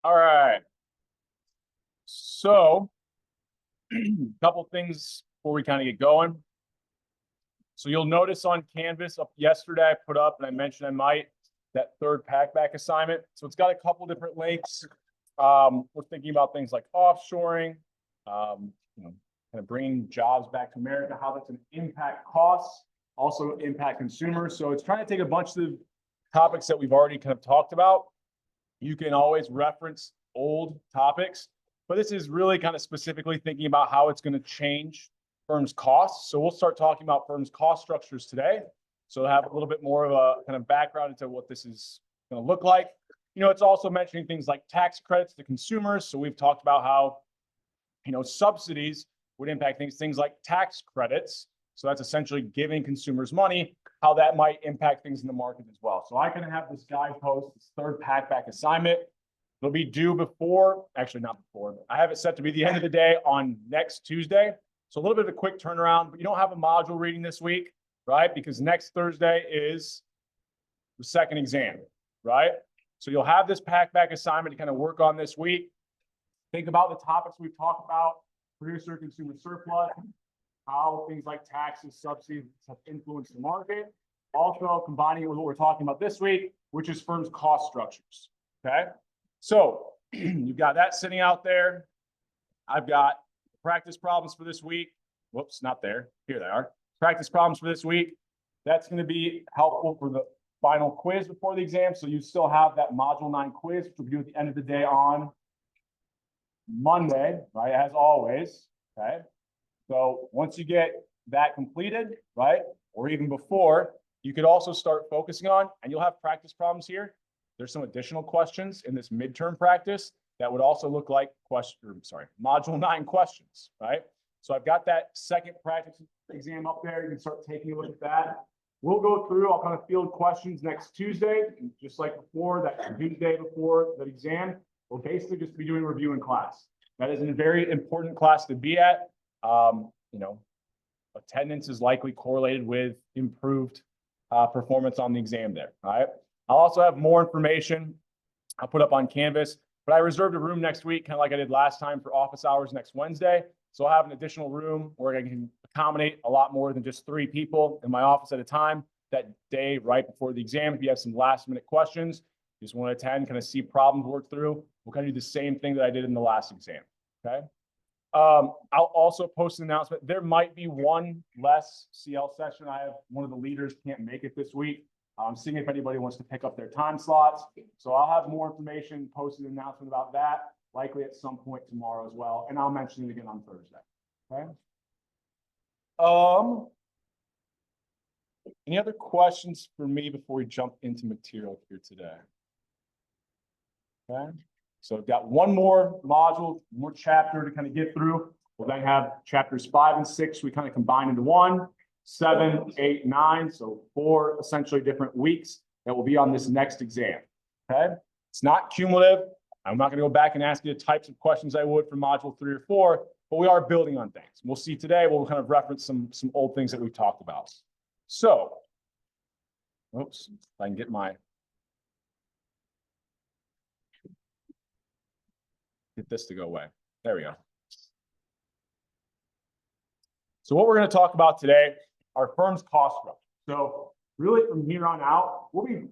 All right. So, a couple things before we kind of get going. So you'll notice on Canvas up yesterday, I put up, and I mentioned I might, that third pack-back assignment. So it's got a couple different links. We're thinking about things like offshoring, kind of bringing jobs back to America, how that's going to impact costs, also impact consumers. So it's trying to take a bunch of topics that we've already kind of talked about. You can always reference old topics, but this is really kind of specifically thinking about how it's going to change firms' costs. So we'll start talking about firms' cost structures today. So have a little bit more of a kind of background into what this is going to look like. It's also mentioning things like tax credits to consumers. So we've talked about how, subsidies would impact things like tax credits. So that's essentially giving consumers money, how that might impact things in the market as well. So I can have this guide post, this third pack-back assignment. It'll be due before, actually not before, but I have it set to be the end of the day on next Tuesday. So a little bit of a quick turnaround, but you don't have a module reading this week, right? Because next Thursday is the second exam, right? So you'll have this pack-back assignment to kind of work on this week. Think about the topics we've talked about, producer consumer surplus, how things like taxes, subsidies have influenced the market. Also combining it with what we're talking about this week, which is firms' cost structures, okay? So you've got that sitting out there. I've got practice problems for this week. Whoops, not there. Here they are. Practice problems for this week. That's going to be helpful for the final quiz before the exam. So you still have that Module 9 quiz, which will be at the end of the day on Monday, right, as always, okay? So once you get that completed, right, or even before, you could also start focusing on, and you'll have practice problems here. There's some additional questions in this midterm practice that would also look like Module 9 questions, right? So I've got that second practice exam up there. You can start taking a look at that. We'll go through, I'll kind of field questions next Tuesday, just like before, that Tuesday before the exam. We'll basically just be doing review in class. That is a very important class to be at. Attendance is likely correlated with improved performance on the exam there, all right? I'll also have more information I'll put up on Canvas, but I reserved a room next week, kind of like I did last time for office hours next Wednesday. So I'll have an additional room where I can accommodate a lot more than just 3 people in my office at a time that day right before the exam. If you have some last minute questions, you just want to attend, kind of see problems work through, we'll kind of do the same thing that I did in the last exam, okay? I'll also post an announcement. There might be one less CL session. I have one of the leaders can't make it this week. I'm seeing if anybody wants to pick up their time slots. So I'll have more information, post an announcement about that, likely at some point tomorrow as well. And I'll mention it again on Thursday. Okay. Any other questions for me before we jump into material here today? Okay. So I've got one more module, more chapter to kind of get through. We'll then have chapters 5 and 6. We kind of combine into one. 7, 8, 9, so 4 essentially different weeks that will be on this next exam, okay? It's not cumulative. I'm not going to go back and ask you the types of questions I would for module 3 or 4, but we are building on things. We'll see today, we'll kind of reference some old things that we've talked about. So, oops, if I can get this to go away. There we go. So what we're going to talk about today, our firm's cost structure. So really from here on out, we'll be,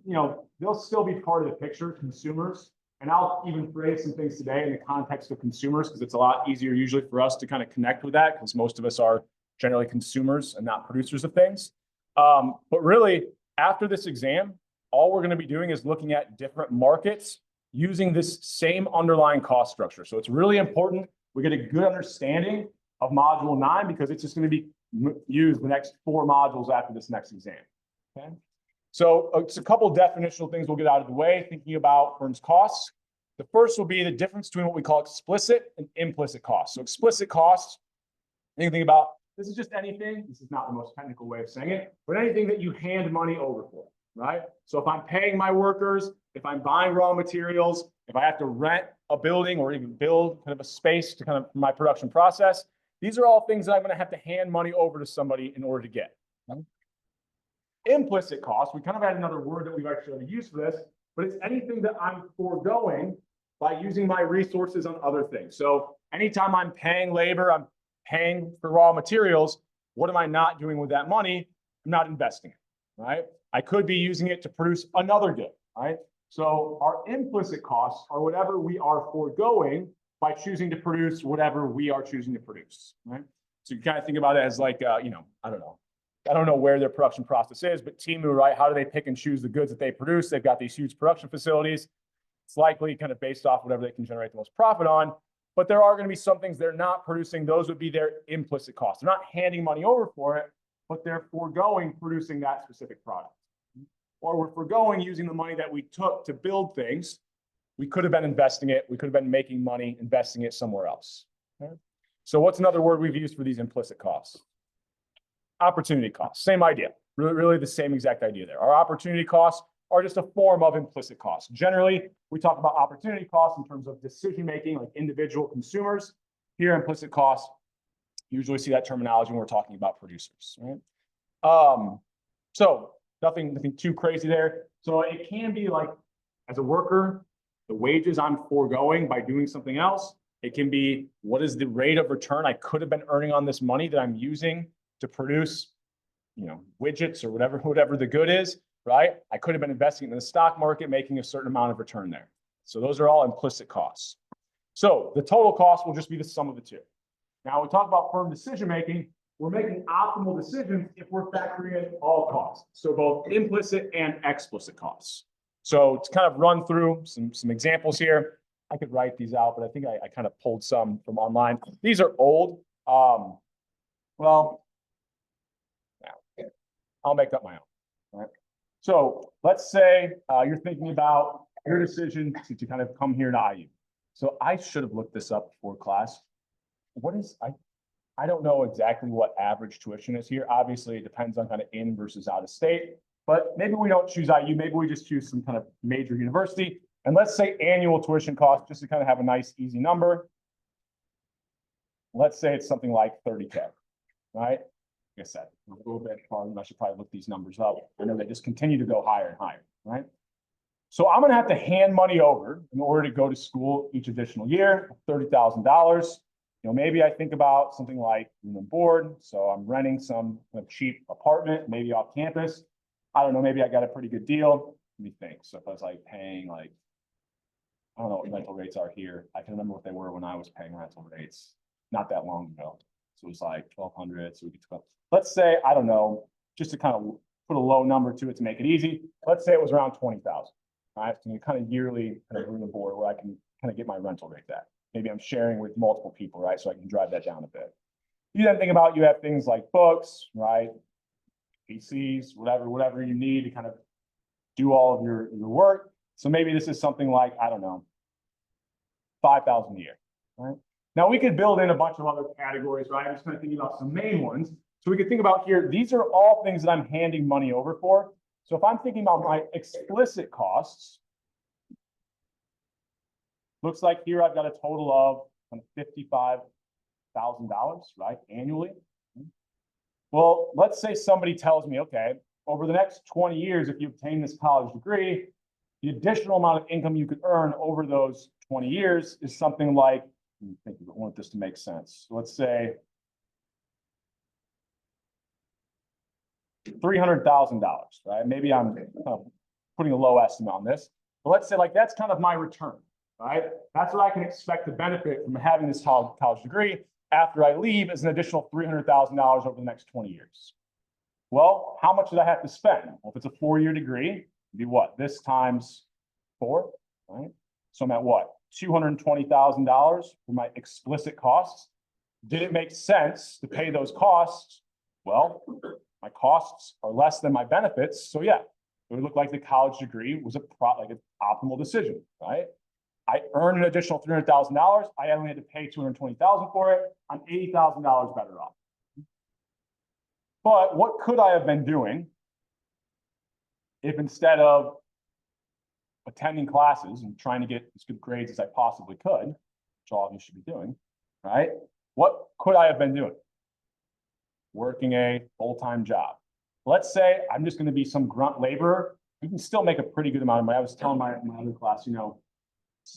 they'll still be part of the picture, consumers. And I'll even phrase some things today in the context of consumers, because it's a lot easier usually for us to kind of connect with that, because most of us are generally consumers and not producers of things. But really, after this exam, all we're going to be doing is looking at different markets using this same underlying cost structure. So it's really important we get a good understanding of Module 9, because it's just going to be used the next 4 modules after this next exam, okay? So it's a couple definitional things we'll get out of the way, thinking about firms' costs. The first will be the difference between what we call explicit and implicit costs. So explicit costs, you can think about, this is just anything, this is not the most technical way of saying it, but anything that you hand money over for, right? So if I'm paying my workers, if I'm buying raw materials, if I have to rent a building or even build kind of a space to kind of my production process, these are all things that I'm going to have to hand money over to somebody in order to get. Implicit costs, we kind of had another word that we've actually used for this, but it's anything that I'm foregoing by using my resources on other things. So anytime I'm paying labor, I'm paying for raw materials. What am I not doing with that money? I'm not investing it, right? I could be using it to produce another good, right? So our implicit costs are whatever we are foregoing by choosing to produce whatever we are choosing to produce, right? So you kind of think about it as like, I don't know where their production process is, but Temu, right? How do they pick and choose the goods that they produce? They've got these huge production facilities. It's likely kind of based off whatever they can generate the most profit on. But there are going to be some things they're not producing. Those would be their implicit costs. They're not handing money over for it, but they're foregoing producing that specific product. Or we're foregoing using the money that we took to build things. We could have been investing it. We could have been making money, investing it somewhere else. Okay? So what's another word we've used for these implicit costs? Opportunity costs. Same idea. Really the same exact idea there. Our opportunity costs are just a form of implicit costs. Generally, we talk about opportunity costs in terms of decision-making, like individual consumers. Here, implicit costs, usually see that terminology when we're talking about producers, right? So nothing too crazy there. So it can be like, as a worker, the wages I'm foregoing by doing something else. It can be, what is the rate of return I could have been earning on this money that I'm using to produce, widgets or whatever the good is, right? I could have been investing in the stock market, making a certain amount of return there. So those are all implicit costs. So the total cost will just be the sum of the two. Now, we talk about firm decision-making. We're making optimal decisions if we're factoring in all costs. So both implicit and explicit costs. So to kind of run through some examples here, I could write these out, but I think I kind of pulled some from online. These are old. Well, I'll make up my own. Right? So let's say you're thinking about your decision to kind of come here to IU. So I should have looked this up before class. I don't know exactly what average tuition is here. Obviously, it depends on kind of in versus out of state. But maybe we don't choose IU. Maybe we just choose some kind of major university. And let's say annual tuition cost, just to kind of have a nice, easy number. Let's say it's something like 30K, right? Like I said, a little bit hard. I should probably look these numbers up. I know they just continue to go higher and higher, right? So I'm going to have to hand money over in order to go to school each additional year, $30,000. Maybe I think about something like room and board. So I'm renting some cheap apartment, maybe off campus. I don't know, maybe I got a pretty good deal. Let me think. So if I was like paying I don't know what rental rates are here. I can remember what they were when I was paying rental rates not that long ago. So it was like 1,200. So we could, let's say, I don't know, just to kind of put a low number to it to make it easy. Let's say it was around 20,000. Right? So kind of yearly kind of room and board where I can kind of get my rental rate at. Maybe I'm sharing with multiple people, right? So I can drive that down a bit. You then think about, you have things like books, right? PCs, whatever you need to kind of do all of your work. So maybe this is something like, I don't know, 5,000 a year, right? Now we could build in a bunch of other categories, right? I'm just kind of thinking about some main ones. So we could think about here, these are all things that I'm handing money over for. So if I'm thinking about my explicit costs, looks like here I've got a total of $55,000, right, annually. Well, let's say somebody tells me, okay, over the next 20 years, if you obtain this college degree, the additional amount of income you could earn over those 20 years is something like, I think we want this to make sense. So let's say $300,000, right? Maybe I'm kind of putting a low estimate on this, but let's say like that's kind of my return, right? That's what I can expect to benefit from having this college degree after I leave is an additional $300,000 over the next 20 years. Well, how much did I have to spend? Well, if it's a 4-year degree, it'd be what? This times 4, right? So I'm at what? $220,000 for my explicit costs. Did it make sense to pay those costs? Well, my costs are less than my benefits. So yeah, it would look like the college degree was an optimal decision, right? I earned an additional $300,000. I only had to pay $220,000 for it. I'm $80,000 better off. But what could I have been doing if instead of attending classes and trying to get as good grades as I possibly could, which all of you should be doing, right? What could I have been doing? Working a full-time job. Let's say I'm just going to be some grunt laborer. You can still make a pretty good amount of money. I was telling my other class,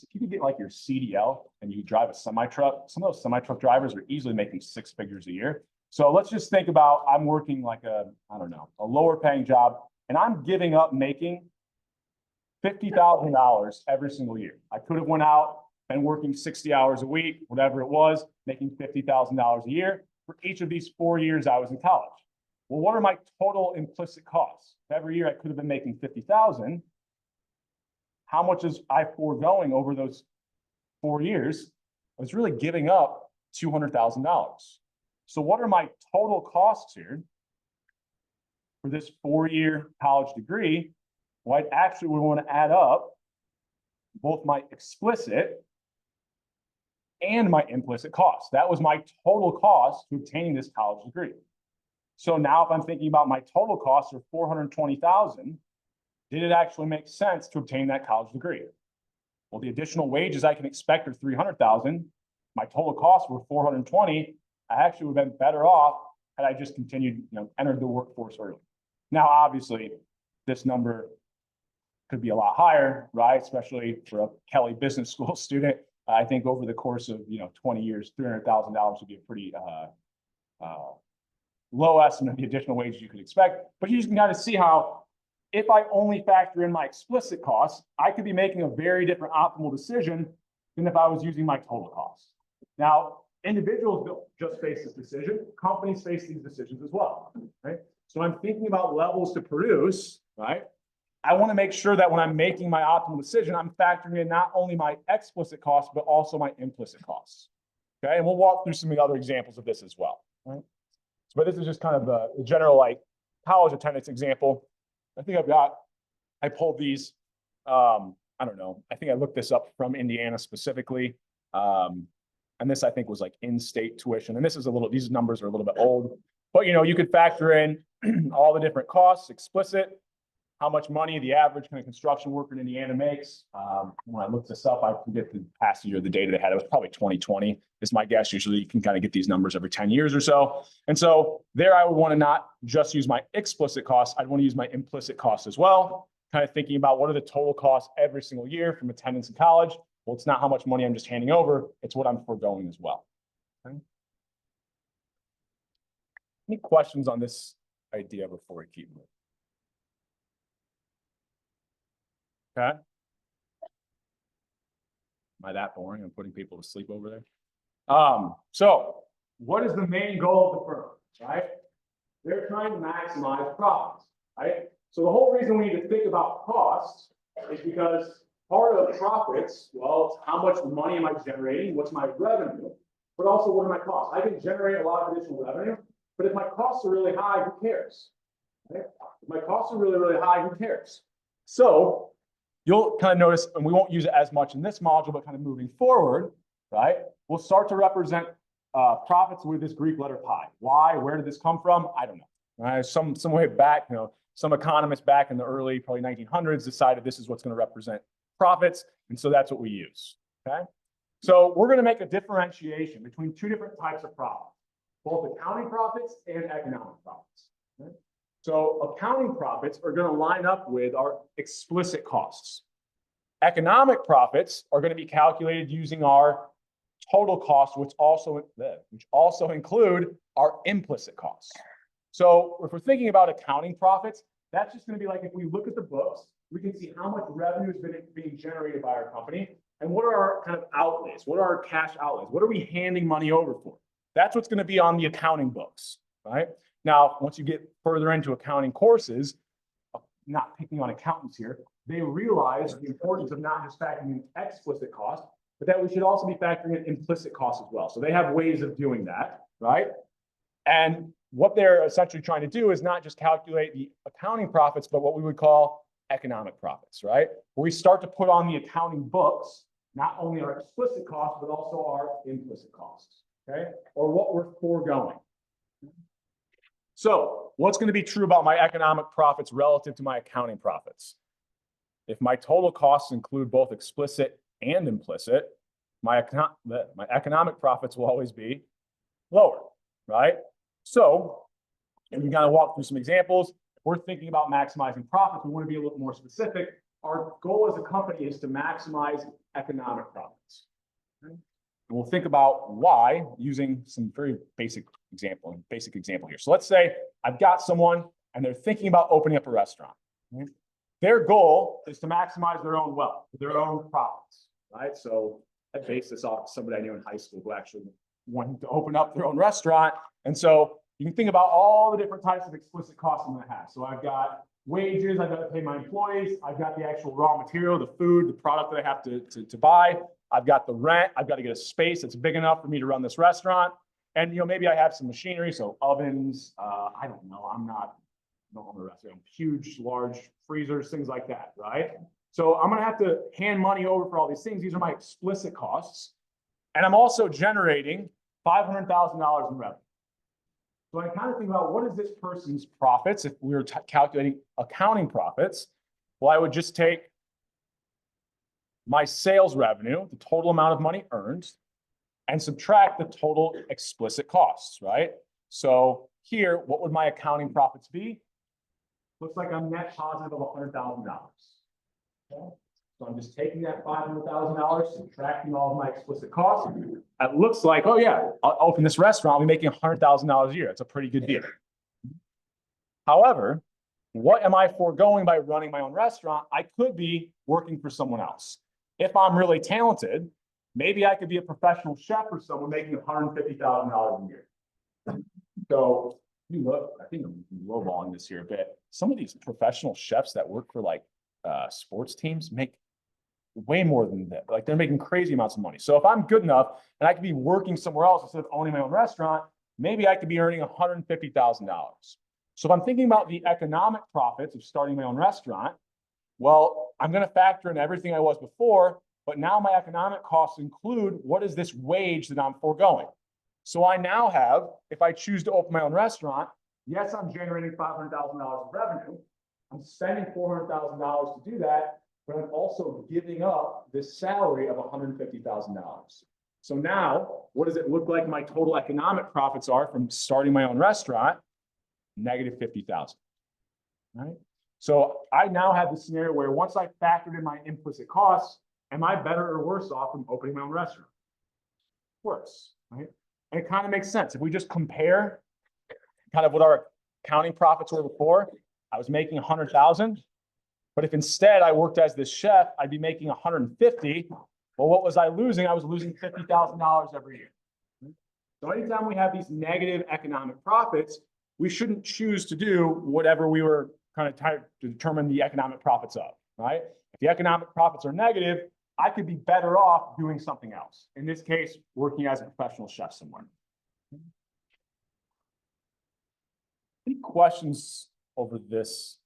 if you could get like your CDL and you drive a semi truck, some of those semi truck drivers are easily making 6 figures a year. So let's just think about I'm working like I don't know, a lower paying job, and I'm giving up making $50,000 every single year. I could have went out, been working 60 hours a week, whatever it was, making $50,000 a year for each of these 4 years I was in college. Well, what are my total implicit costs? Every year I could have been making 50,000. How much is I foregoing over those 4 years? I was really giving up $200,000. So what are my total costs here for this 4-year college degree? Well, I'd actually would want to add up both my explicit and my implicit costs. That was my total cost to obtaining this college degree. So now if I'm thinking about my total costs are $420,000, did it actually make sense to obtain that college degree? Well, the additional wages I can expect are $300,000. My total costs were $420,000. I actually would have been better off had I just continued, entered the workforce early. Now, obviously, this number could be a lot higher, right? Especially for a Kelly Business School student. I think over the course of 20 years, $300,000 would be a pretty low estimate of the additional wages you could expect. But you can kind of see how if I only factor in my explicit costs, I could be making a very different optimal decision than if I was using my total costs. Now, individuals don't just face this decision, companies face these decisions as well, right? So I'm thinking about levels to produce, right? I want to make sure that when I'm making my optimal decision, I'm factoring in not only my explicit costs, but also my implicit costs. Okay, and we'll walk through some other examples of this as well. Right? So, but this is just kind of the general like college attendance example. I pulled these. I don't know. I think I looked this up from Indiana specifically. And this I think was like in-state tuition. And this is these numbers are a little bit old, but you could factor in all the different costs, explicit, how much money the average kind of construction worker in Indiana makes. When I looked this up, I forget the past year, the data they had, it was probably 2020 is my guess. Usually you can kind of get these numbers every 10 years or so. And so there I would want to not just use my explicit costs, I'd want to use my implicit costs as well. Kind of thinking about what are the total costs every single year from attendance in college. Well, it's not how much money I'm just handing over, it's what I'm foregoing as well. Okay. Any questions on this idea before we keep moving? Okay. Am I that boring? I'm putting people to sleep over there. So what is the main goal of the firm, right? They're trying to maximize profits, right? So the whole reason we need to think about costs is because part of profits, well, it's how much money am I generating? What's my revenue? But also what are my costs? I can generate a lot of additional revenue, but if my costs are really high, who cares? Right? If my costs are really, really high, who cares? So you'll kind of notice, and we won't use it as much in this module, but kind of moving forward, right? We'll start to represent profits with this Greek letter pi. Why? Where did this come from? I don't know. Right? Some way back, some economists back in the early, probably 1900s decided this is what's going to represent profits, and so that's what we use. Okay. So we're going to make a differentiation between two different types of profits, both accounting profits and economic profits. Okay? So accounting profits are going to line up with our explicit costs. Economic profits are going to be calculated using our total costs, which also include our implicit costs. So if we're thinking about accounting profits, that's just going to be like if we look at the books, we can see how much revenue has been being generated by our company and what are our kind of outlays, what are our cash outlays, what are we handing money over for? That's what's going to be on the accounting books, right? Now, once you get further into accounting courses, not picking on accountants here, they realize the importance of not just factoring in explicit costs, but that we should also be factoring in implicit costs as well. So they have ways of doing that, right? And what they're essentially trying to do is not just calculate the accounting profits, but what we would call economic profits, right? Where we start to put on the accounting books, not only our explicit costs, but also our implicit costs, okay? Or what we're foregoing. So what's going to be true about my economic profits relative to my accounting profits? If my total costs include both explicit and implicit, my economic profits will always be lower, right? So, and we kind of walk through some examples. If we're thinking about maximizing profits, we want to be a little more specific. Our goal as a company is to maximize economic profits. Okay? And we'll think about why using some very basic example here. So let's say I've got someone and they're thinking about opening up a restaurant. Okay? Their goal is to maximize their own wealth, their own profits, right? So I based this off somebody I knew in high school who actually wanted to open up their own restaurant. And so you can think about all the different types of explicit costs I'm going to have. So I've got wages, I've got to pay my employees, I've got the actual raw material, the food, the product that I have to buy. I've got the rent, I've got to get a space that's big enough for me to run this restaurant. And, maybe I have some machinery, so ovens, I don't know, I don't own a restaurant, huge, large freezers, things like that, right? So I'm going to have to hand money over for all these things. These are my explicit costs. And I'm also generating $500,000 in revenue. So I kind of think about what is this person's profits if we were calculating accounting profits. Well, I would just take my sales revenue, the total amount of money earned, and subtract the total explicit costs, right? So here, what would my accounting profits be? Looks like I'm net positive of $100,000. Okay? So I'm just taking that $500,000, subtracting all of my explicit costs. It looks like, oh yeah, I'll open this restaurant, I'll be making $100,000 a year. It's a pretty good deal. However, what am I foregoing by running my own restaurant? I could be working for someone else. If I'm really talented, maybe I could be a professional chef for someone making $150,000 a year. So you look, I think I'm lowballing this here a bit. Some of these professional chefs that work for like sports teams make way more than that. Like they're making crazy amounts of money. So if I'm good enough and I could be working somewhere else instead of owning my own restaurant, maybe I could be earning $150,000. So if I'm thinking about the economic profits of starting my own restaurant, well, I'm going to factor in everything I was before, but now my economic costs include what is this wage that I'm foregoing. So I now have, if I choose to open my own restaurant, yes, I'm generating $500,000 of revenue. I'm spending $400,000 to do that, but I'm also giving up this salary of $150,000. So now, what does it look like my total economic profits are from starting my own restaurant? Negative $50,000, right? So I now have the scenario where once I factored in my implicit costs, am I better or worse off from opening my own restaurant? Worse, right? And it kind of makes sense. If we just compare kind of what our accounting profits were before, I was making 100,000. But if instead I worked as this chef, I'd be making 150. Well, what was I losing? I was losing $50,000 every year. So anytime we have these negative economic profits, we shouldn't choose to do whatever we were kind of trying to determine the economic profits of, right? If the economic profits are negative, I could be better off doing something else. In this case, working as a professional chef somewhere. Any questions over this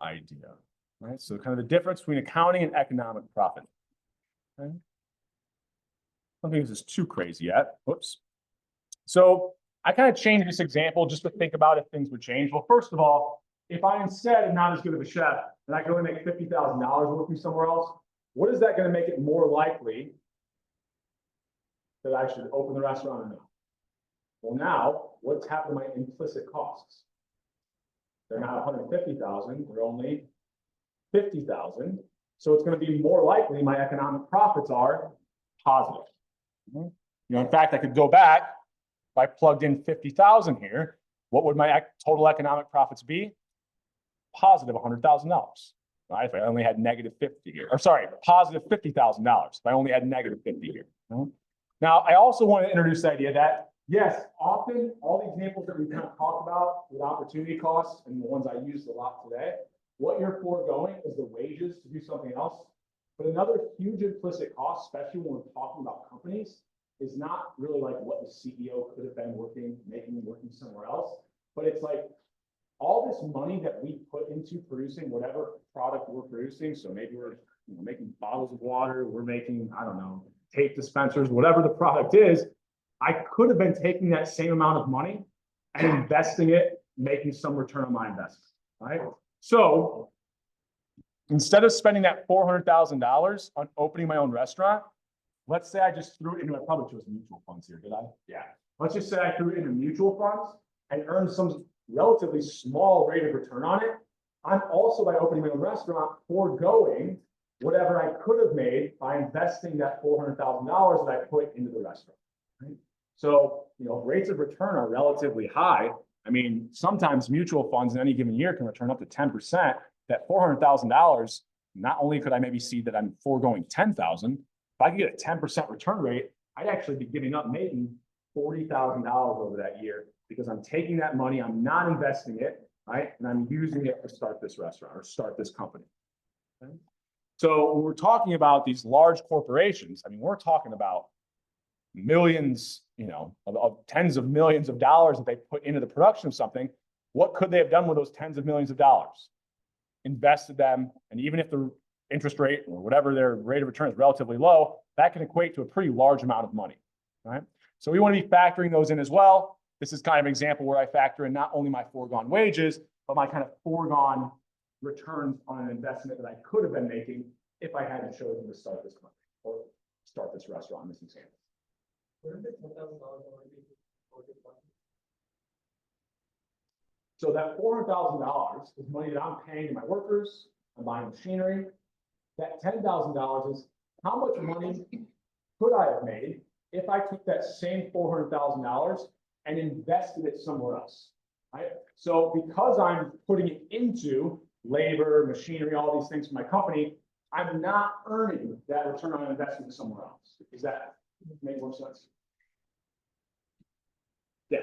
idea? Right, so kind of the difference between accounting and economic profit. Okay. I don't think this is too crazy yet. Whoops. So I kind of changed this example just to think about if things would change. Well, first of all, if I instead am not as good of a chef and I can only make $50,000 working somewhere else, what is that going to make it more likely that I should open the restaurant or not? Well, now what's happened to my implicit costs? They're not 150,000, they're only 50,000. So it's going to be more likely my economic profits are positive. In fact, I could go back. If I plugged in 50,000 here, what would my total economic profits be? Positive $100,000. Right? If I only had negative 50 here, or sorry, positive $50,000. If I only had negative 50 here. Now, I also want to introduce the idea that yes, often all the examples that we kind of talked about with opportunity costs and the ones I used a lot today, what you're foregoing is the wages to do something else. But another huge implicit cost, especially when we're talking about companies, is not really like what the CEO could have been working somewhere else. But it's like all this money that we put into producing whatever product we're producing. So maybe we're making bottles of water, we're making, I don't know, tape dispensers, whatever the product is. I could have been taking that same amount of money and investing it, making some return on my investment, right? So instead of spending that $400,000 on opening my own restaurant, let's say I just threw it into, I probably chose mutual funds here, did I? Yeah. Let's just say I threw it into mutual funds and earned some relatively small rate of return on it. I'm also, by opening my own restaurant, foregoing whatever I could have made by investing that $400,000 that I put into the restaurant. Right? So, rates of return are relatively high. I mean, sometimes mutual funds in any given year can return up to 10%. That $400,000, not only could I maybe see that I'm foregoing 10,000, if I could get a 10% return rate, I'd actually be giving up making $40,000 over that year because I'm taking that money, I'm not investing it, right? And I'm using it to start this restaurant or start this company. Okay? So when we're talking about these large corporations, I mean, we're talking about millions, of tens of millions of dollars that they put into the production of something. What could they have done with those tens of millions of dollars? Invested them, and even if the interest rate or whatever their rate of return is relatively low, that can equate to a pretty large amount of money, right? So we want to be factoring those in as well. This is kind of an example where I factor in not only my foregone wages, but my kind of foregone returns on an investment that I could have been making if I hadn't chosen to start this company or start this restaurant in this example. So that $400,000 is money that I'm paying to my workers, I'm buying machinery. That $10,000 is how much money could I have made if I took that same $400,000 and invested it somewhere else, right? So because I'm putting it into labor, machinery, all these things for my company, I'm not earning that return on investment somewhere else. Does that make more sense? Yeah.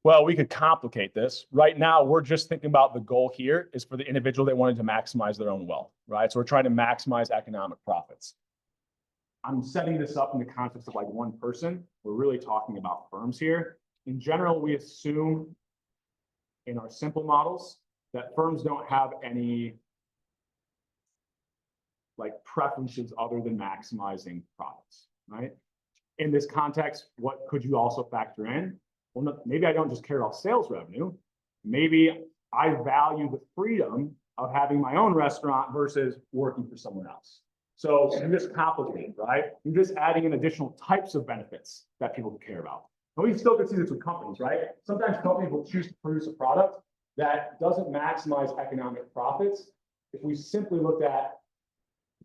Well, we could complicate this. Right now, we're just thinking about the goal here is for the individual that wanted to maximize their own wealth, right? So we're trying to maximize economic profits. I'm setting this up in the context of like one person. We're really talking about firms here. In general, we assume in our simple models that firms don't have any like preferences other than maximizing profits, right? In this context, what could you also factor in? Well, no, maybe I don't just care about sales revenue. Maybe I value the freedom of having my own restaurant versus working for someone else. So you just complicate, right? You're just adding in additional types of benefits that people care about. And we still could see this with companies, right? Sometimes companies will choose to produce a product that doesn't maximize economic profits. If we simply looked at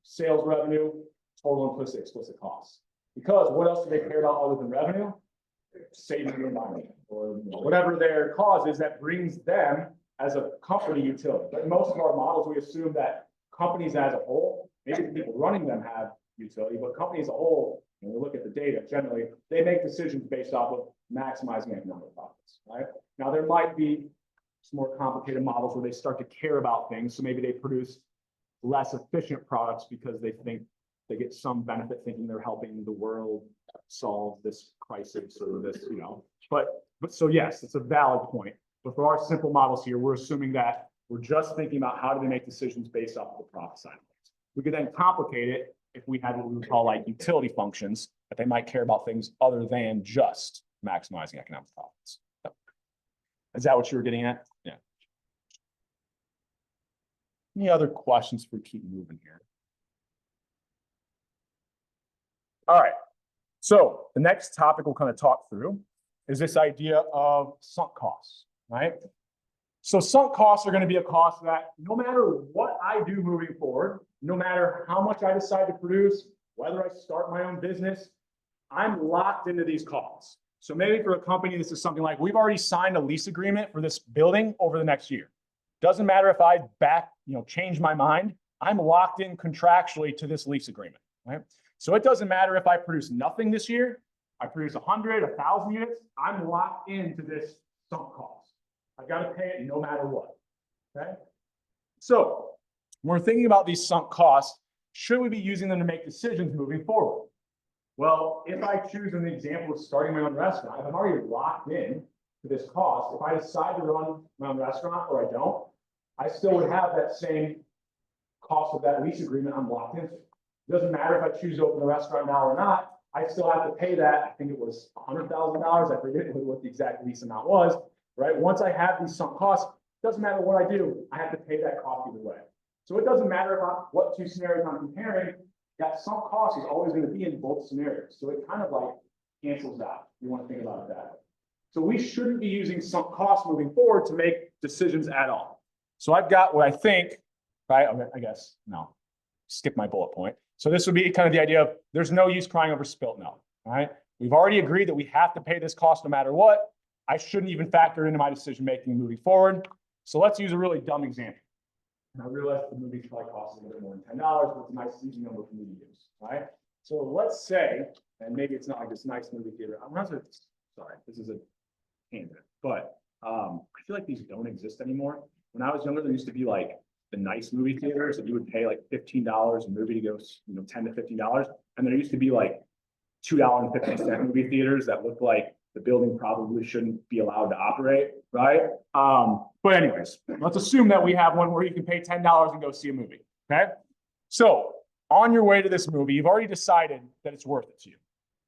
sales revenue, total implicit, explicit costs. Because what else do they care about other than revenue? Saving the environment or whatever their cause is that brings them as a company utility. But in most of our models, we assume that companies as a whole, maybe the people running them have utility, but companies as a whole, when we look at the data, generally, they make decisions based off of maximizing economic profits, right? Now, there might be some more complicated models where they start to care about things. So maybe they produce less efficient products because they think they get some benefit thinking they're helping the world solve this crisis or this, but so yes, it's a valid point. But for our simple models here, we're assuming that we're just thinking about how do they make decisions based off of the profit side of things. We could then complicate it if we had what we would call like utility functions, that they might care about things other than just maximizing economic profits. Is that what you were getting at? Yeah. Any other questions before we keep moving here? All right. So the next topic we'll kind of talk through is this idea of sunk costs, right? So sunk costs are going to be a cost that no matter what I do moving forward, no matter how much I decide to produce, whether I start my own business, I'm locked into these costs. So maybe for a company, this is something like we've already signed a lease agreement for this building over the next year. Doesn't matter if I change my mind, I'm locked in contractually to this lease agreement, right? So it doesn't matter if I produce nothing this year, I produce 100, 1,000 units, I'm locked into this sunk cost. I've got to pay it no matter what, okay? So when we're thinking about these sunk costs, should we be using them to make decisions moving forward? Well, if I choose an example of starting my own restaurant, if I'm already locked in to this cost, if I decide to run my own restaurant or I don't, I still would have that same cost of that lease agreement I'm locked into. It doesn't matter if I choose to open a restaurant now or not, I still have to pay that. I think it was $100,000. I forget what the exact lease amount was, right? Once I have these sunk costs, it doesn't matter what I do, I have to pay that cost either way. So it doesn't matter about what two scenarios I'm comparing, that sunk cost is always going to be in both scenarios. So it kind of like cancels out. You want to think about it that way. So we shouldn't be using sunk costs moving forward to make decisions at all. So I've got what I think, right? I guess, no, skip my bullet point. So this would be kind of the idea of there's no use crying over spilt milk, right? We've already agreed that we have to pay this cost no matter what. I shouldn't even factor into my decision-making moving forward. So let's use a really dumb example. And I realize the movie probably costs a little bit more than $10, but it's a nice easy number for me to use, right? So let's say, and maybe it's not like this nice movie theater. Sorry, this is a tangent, but I feel like these don't exist anymore. When I was younger, there used to be like the nice movie theaters that you would pay like $15 a movie to go, $10 to $15. And there used to be like $2.50 movie theaters that looked like the building probably shouldn't be allowed to operate, right? But anyways, let's assume that we have one where you can pay $10 and go see a movie, okay? So on your way to this movie, you've already decided that it's worth it to you.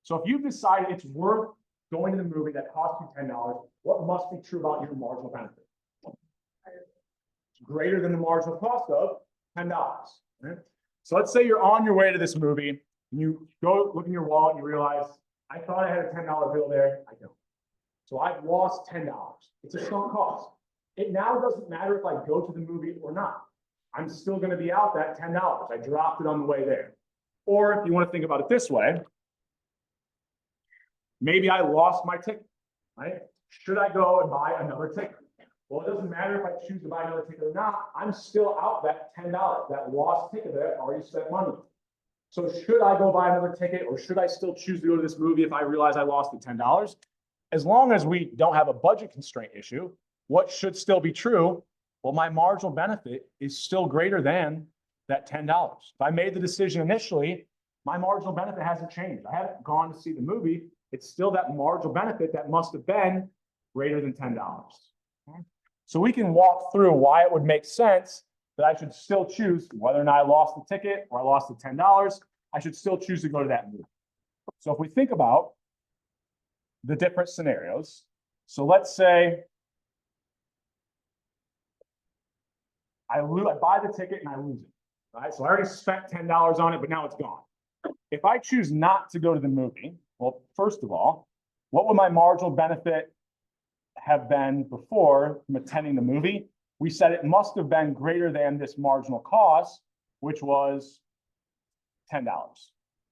So if you've decided it's worth going to the movie that costs you $10, what must be true about your marginal benefit? Greater than the marginal cost of $10. Right? So let's say you're on your way to this movie and you go look in your wallet and you realize, I thought I had a $10 bill there. I don't. So I've lost $10. It's a sunk cost. It now doesn't matter if I go to the movie or not. I'm still going to be out that $10. I dropped it on the way there. Or if you want to think about it this way, maybe I lost my ticket, right? Should I go and buy another ticket? Well, it doesn't matter if I choose to buy another ticket or not. I'm still out that $10, that lost ticket that I already spent money. So should I go buy another ticket or should I still choose to go to this movie if I realize I lost the $10? As long as we don't have a budget constraint issue, what should still be true? Well, my marginal benefit is still greater than that $10. If I made the decision initially, my marginal benefit hasn't changed. I haven't gone to see the movie. It's still that marginal benefit that must have been greater than $10. So we can walk through why it would make sense that I should still choose whether or not I lost the ticket or I lost the $10. I should still choose to go to that movie. So if we think about the different scenarios, so let's say I buy the ticket and I lose it, right? So I already spent $10 on it, but now it's gone. If I choose not to go to the movie, well, first of all, what would my marginal benefit have been before from attending the movie? We said it must have been greater than this marginal cost, which was $10.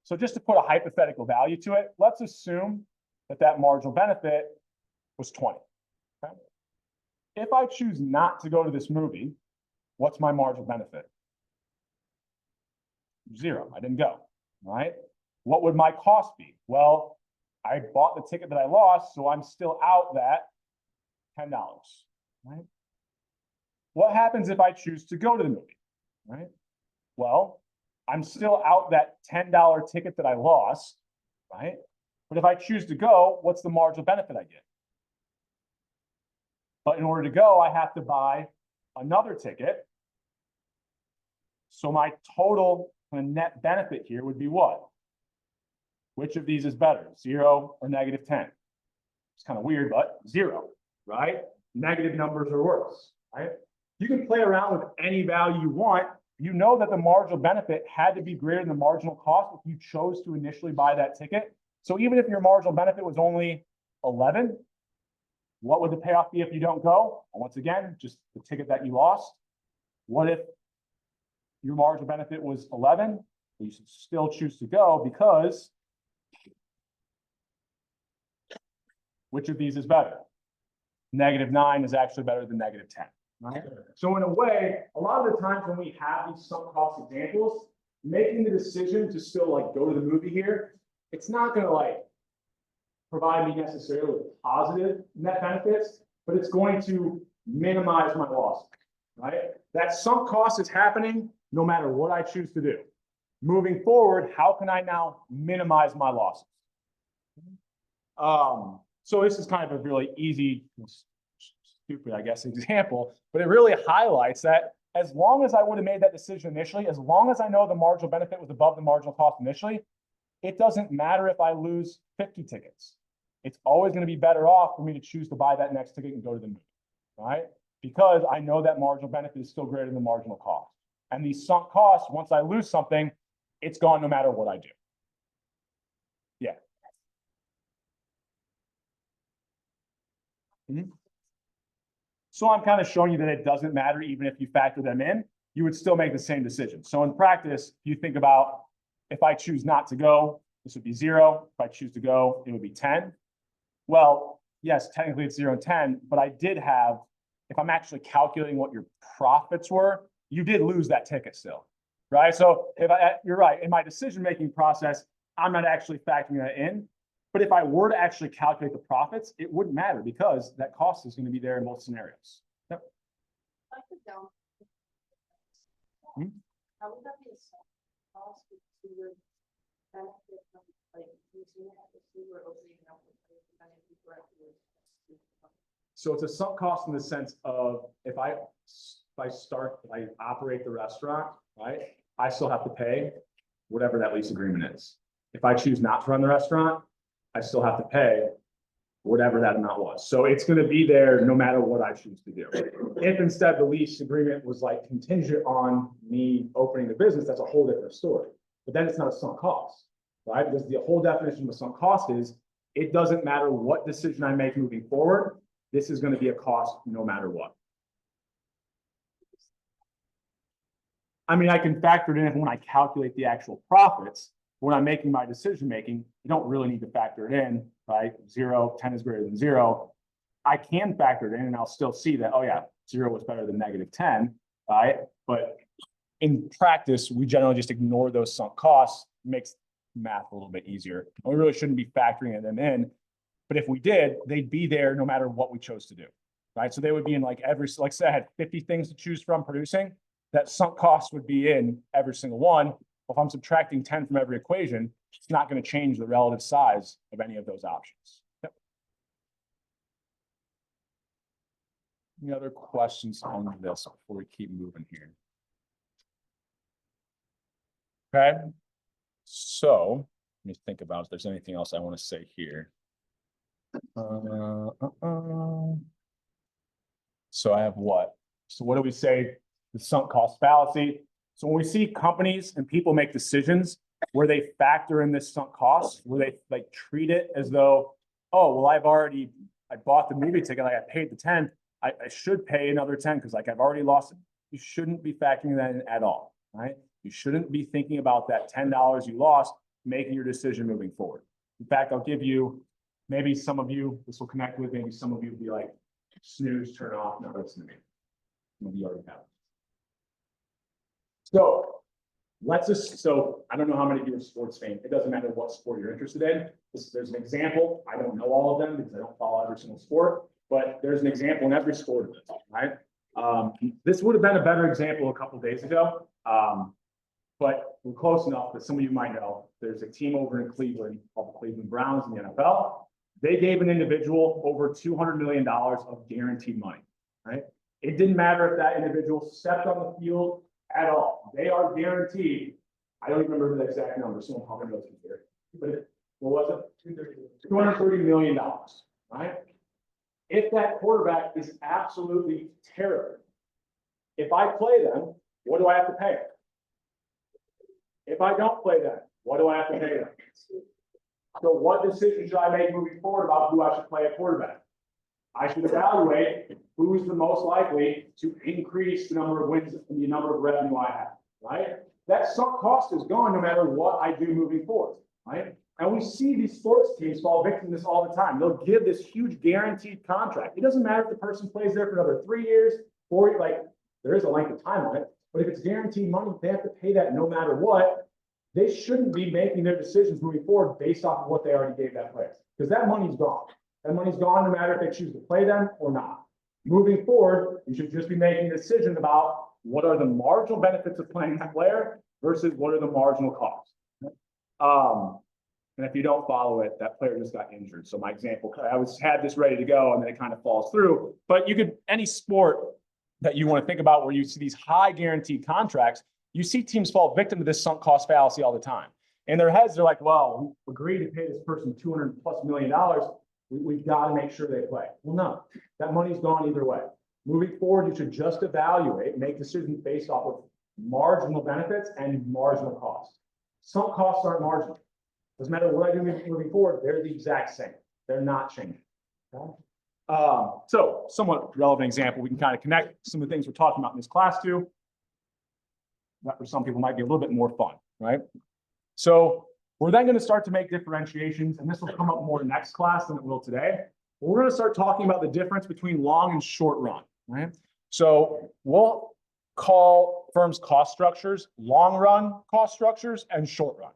So just to put a hypothetical value to it, let's assume that that marginal benefit was 20. Okay? If I choose not to go to this movie, what's my marginal benefit? 0. I didn't go, right? What would my cost be? Well, I bought the ticket that I lost, so I'm still out that $10, right? What happens if I choose to go to the movie, right? Well, I'm still out that $10 ticket that I lost, right? But if I choose to go, what's the marginal benefit I get? But in order to go, I have to buy another ticket. So my total net benefit here would be what? Which of these is better, 0 or negative 10? It's kind of weird, but 0, right? Negative numbers are worse, right? You can play around with any value you want. You know that the marginal benefit had to be greater than the marginal cost if you chose to initially buy that ticket. So even if your marginal benefit was only 11, what would the payoff be if you don't go? Well, once again, just the ticket that you lost. What if your marginal benefit was 11? Well, you should still choose to go because which of these is better? Negative 9 is actually better than negative 10. Right? So in a way, a lot of the times when we have these sunk cost examples, making the decision to still like go to the movie here, it's not going to like provide me necessarily with positive net benefits, but it's going to minimize my loss, right? That sunk cost is happening no matter what I choose to do. Moving forward, how can I now minimize my losses? So this is kind of a really easy, stupid, I guess, example, but it really highlights that as long as I would have made that decision initially, as long as I know the marginal benefit was above the marginal cost initially, it doesn't matter if I lose 50 tickets. It's always going to be better off for me to choose to buy that next ticket and go to the movie, right? Because I know that marginal benefit is still greater than the marginal cost. And these sunk costs, once I lose something, it's gone no matter what I do. Yeah. So I'm kind of showing you that it doesn't matter even if you factor them in, you would still make the same decision. So in practice, you think about if I choose not to go, this would be 0. If I choose to go, it would be 10. Well, yes, technically it's 0 and 10, but I did have, if I'm actually calculating what your profits were, you did lose that ticket still, right? So you're right, in my decision-making process, I'm not actually factoring that in. But if I were to actually calculate the profits, it wouldn't matter because that cost is going to be there in both scenarios. Yep. Hmm? How would that be a cost to the benefit of like using it if we were opening up so it's a sunk cost in the sense of if I operate the restaurant, right? I still have to pay whatever that lease agreement is. If I choose not to run the restaurant, I still have to pay whatever that amount was. So it's going to be there no matter what I choose to do. If instead the lease agreement was like contingent on me opening the business, that's a whole different story. But then it's not a sunk cost, right? Because the whole definition of a sunk cost is it doesn't matter what decision I make moving forward, this is going to be a cost no matter what. I mean, I can factor it in when I calculate the actual profits. When I'm making my decision making, you don't really need to factor it in, right? 0, 10 is greater than 0. I can factor it in and I'll still see that, oh yeah, 0 was better than -10, right? But in practice, we generally just ignore those sunk costs, makes math a little bit easier. And we really shouldn't be factoring them in. But if we did, they'd be there no matter what we chose to do, right? So they would be in like like say I had 50 things to choose from producing, that sunk cost would be in every single one. If I'm subtracting 10 from every equation, it's not going to change the relative size of any of those options. Yep. Any other questions on this before we keep moving here? Okay. So let me think about if there's anything else I want to say here. So I have what? So what do we say? The sunk cost fallacy. So when we see companies and people make decisions where they factor in this sunk cost, where they like treat it as though, oh, well, I bought the movie ticket, like I paid the 10, I should pay another 10 because like I've already lost it. You shouldn't be factoring that in at all, right? You shouldn't be thinking about that $10 you lost, making your decision moving forward. In fact, I'll give you, maybe some of you, this will connect with, maybe some of you will be like, snooze, turn off, no, listen to me. Maybe you already have. So so I don't know how many of you are sports fans. It doesn't matter what sport you're interested in. There's an example. I don't know all of them because I don't follow every single sport, but there's an example in every sport, right? This would have been a better example a couple of days ago, but we're close enough that some of you might know. There's a team over in Cleveland called the Cleveland Browns in the NFL. They gave an individual over $200 million of guaranteed money, right? It didn't matter if that individual stepped on the field at all. They are guaranteed. I don't even remember the exact number. Someone probably knows it here. But what was it? $230 million, right? If that quarterback is absolutely terrible, if I play them, what do I have to pay? If I don't play them, what do I have to pay them? So what decision should I make moving forward about who I should play at quarterback? I should evaluate who's the most likely to increase the number of wins and the number of revenue I have, right? That sunk cost is gone no matter what I do moving forward, right? And we see these sports teams fall victim to this all the time. They'll give this huge guaranteed contract. It doesn't matter if the person plays there for another 3 years, 4 years, like there is a length of time on it, but if it's guaranteed money, they have to pay that no matter what. They shouldn't be making their decisions moving forward based off of what they already gave that player, because that money's gone. That money's gone no matter if they choose to play them or not. Moving forward, you should just be making a decision about what are the marginal benefits of playing that player versus what are the marginal costs. And if you don't follow it, that player just got injured. So my example, I had this ready to go and then it kind of falls through. But you could, any sport that you want to think about where you see these high guaranteed contracts, you see teams fall victim to this sunk cost fallacy all the time. In their heads, they're like, well, we agreed to pay this person $200+ million. We've got to make sure they play. Well, no, that money's gone either way. Moving forward, you should just evaluate, make decisions based off of marginal benefits and marginal costs. Some costs aren't marginal. Doesn't matter what I do moving forward, they're the exact same. They're not changing. Okay? So somewhat relevant example, we can kind of connect some of the things we're talking about in this class to. That for some people might be a little bit more fun, right? So we're then going to start to make differentiations, and this will come up more next class than it will today. We're going to start talking about the difference between long and short run, right? So we'll call firms' cost structures long run cost structures and short run.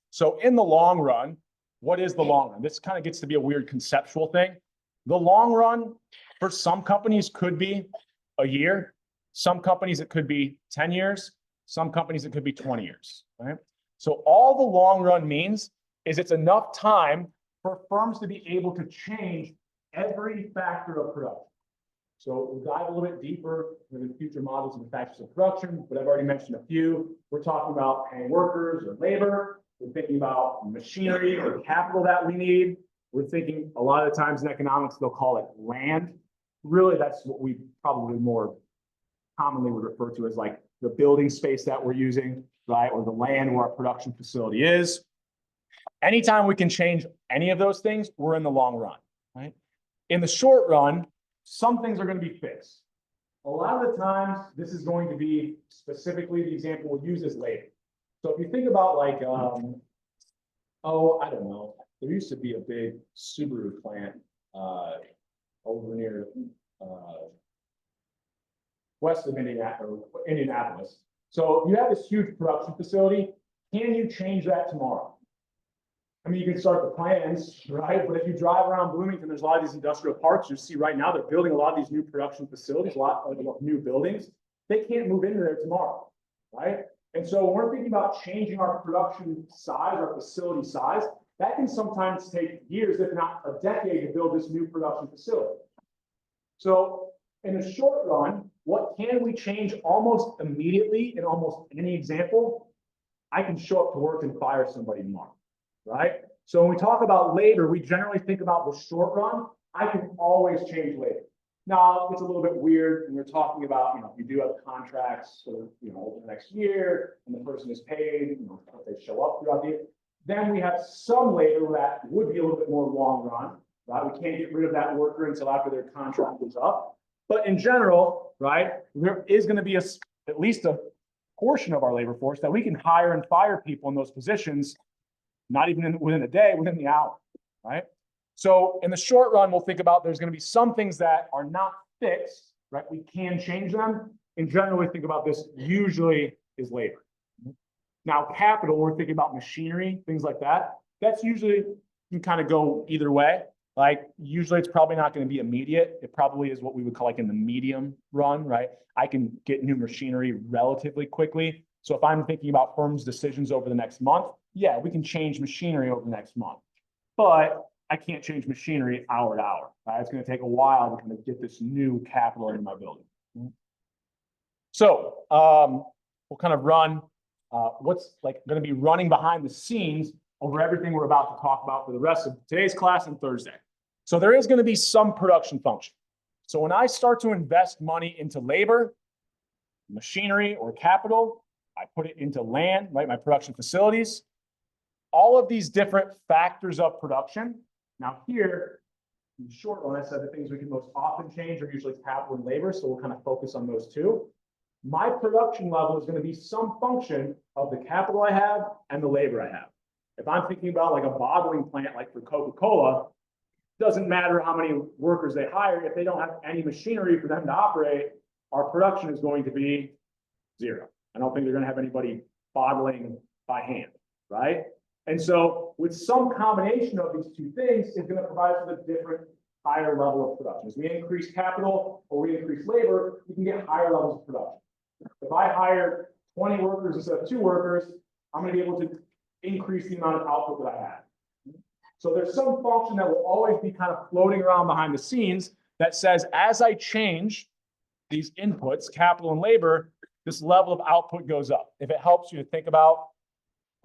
So in the long run, what is the long run? This kind of gets to be a weird conceptual thing. The long run for some companies could be a year. Some companies it could be 10 years. Some companies it could be 20 years, right? So all the long run means is it's enough time for firms to be able to change every factor of production. So we'll dive a little bit deeper into the future models and factors of production, but I've already mentioned a few. We're talking about paying workers or labor. We're thinking about machinery or capital that we need. We're thinking a lot of the times in economics, they'll call it land. Really, that's what we probably more commonly would refer to as like the building space that we're using, right? Or the land where our production facility is. Anytime we can change any of those things, we're in the long run, right? In the short run, some things are going to be fixed. A lot of the times, this is going to be specifically the example we'll use is labor. So if you think about like, oh, I don't know, there used to be a big Subaru plant over near west of Indianapolis. So you have this huge production facility. Can you change that tomorrow? I mean, you can start the plans, right? But if you drive around Bloomington, there's a lot of these industrial parks. You see right now, they're building a lot of these new production facilities, a lot of new buildings. They can't move into there tomorrow, right? And so when we're thinking about changing our production size, our facility size, that can sometimes take years, if not a decade, to build this new production facility. So in the short run, what can we change almost immediately in almost any example? I can show up to work and fire somebody tomorrow, right? So when we talk about labor, we generally think about the short run. I can always change labor. Now, it's a little bit weird when we're talking about, if you do have contracts for, over the next year and the person is paid, if they show up throughout the year, then we have some labor that would be a little bit more long run, right? We can't get rid of that worker until after their contract is up. But in general, right, there is going to be at least a portion of our labor force that we can hire and fire people in those positions, not even within a day, within the hour, right? So in the short run, we'll think about there's going to be some things that are not fixed, right? We can change them. In general, we think about this usually is labor. Now, capital, we're thinking about machinery, things like that. That's usually, you kind of go either way. Like usually it's probably not going to be immediate. It probably is what we would call like in the medium run, right? I can get new machinery relatively quickly. So if I'm thinking about firms' decisions over the next month, yeah, we can change machinery over the next month. But I can't change machinery hour to hour. Right? It's going to take a while to kind of get this new capital into my building. So we'll kind of run what's like going to be running behind the scenes over everything we're about to talk about for the rest of today's class and Thursday. So there is going to be some production function. So when I start to invest money into labor, machinery, or capital, I put it into land, right, my production facilities, all of these different factors of production. Now here, in the short run, I said the things we can most often change are usually capital and labor, so we'll kind of focus on those two. My production level is going to be some function of the capital I have and the labor I have. If I'm thinking about like a bottling plant, like for Coca-Cola, it doesn't matter how many workers they hire. If they don't have any machinery for them to operate, our production is going to be zero. I don't think they're going to have anybody bottling by hand, right? And so with some combination of these two things is going to provide us with a different higher level of production. As we increase capital or we increase labor, we can get higher levels of production. If I hire 20 workers instead of 2 workers, I'm going to be able to increase the amount of output that I have. So there's some function that will always be kind of floating around behind the scenes that says, as I change these inputs, capital and labor, this level of output goes up. If it helps you to think about,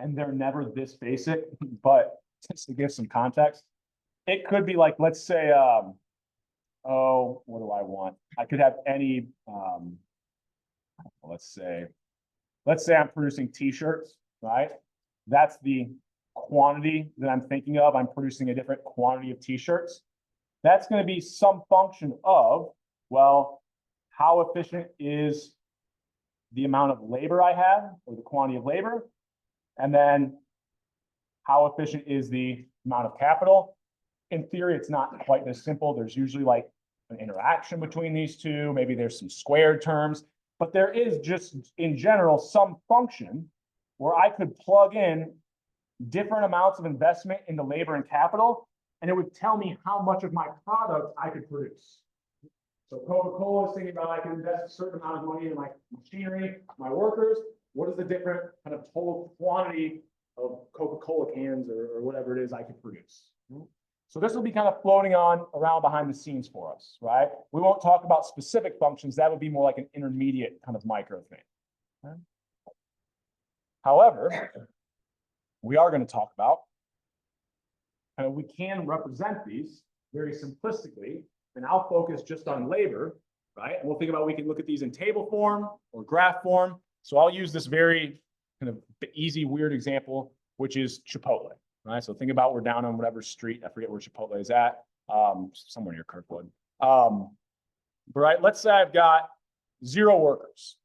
and they're never this basic, but just to give some context, it could be like, let's say, oh, what do I want? I could have any, let's say I'm producing t-shirts, right? That's the quantity that I'm thinking of. I'm producing a different quantity of t-shirts. that's going to be some function of, well, how efficient is the amount of labor I have, or the quantity of labor, and then how efficient is the amount of capital. In theory, it's not quite this simple. There's usually like an interaction between these two. Maybe there's some squared terms, but there is just in general some function where I could plug in different amounts of investment into labor and capital, and it would tell me how much of my product I could produce. So Coca-Cola is thinking about, I can invest a certain amount of money in my machinery, my workers. What is the different kind of total quantity of Coca-Cola cans or whatever it is I could produce? So this will be kind of floating on around behind the scenes for us, right? We won't talk about specific functions. That would be more like an intermediate kind of micro thing. Okay? However, we are going to talk about, and we can represent these very simplistically, and I'll focus just on labor, right? And we'll think about, we can look at these in table form or graph form. So I'll use this very kind of easy, weird example, which is Chipotle, right? So think about, we're down on whatever street, I forget where Chipotle is at, somewhere near Kirkwood. Right, let's say I've got 0 workers.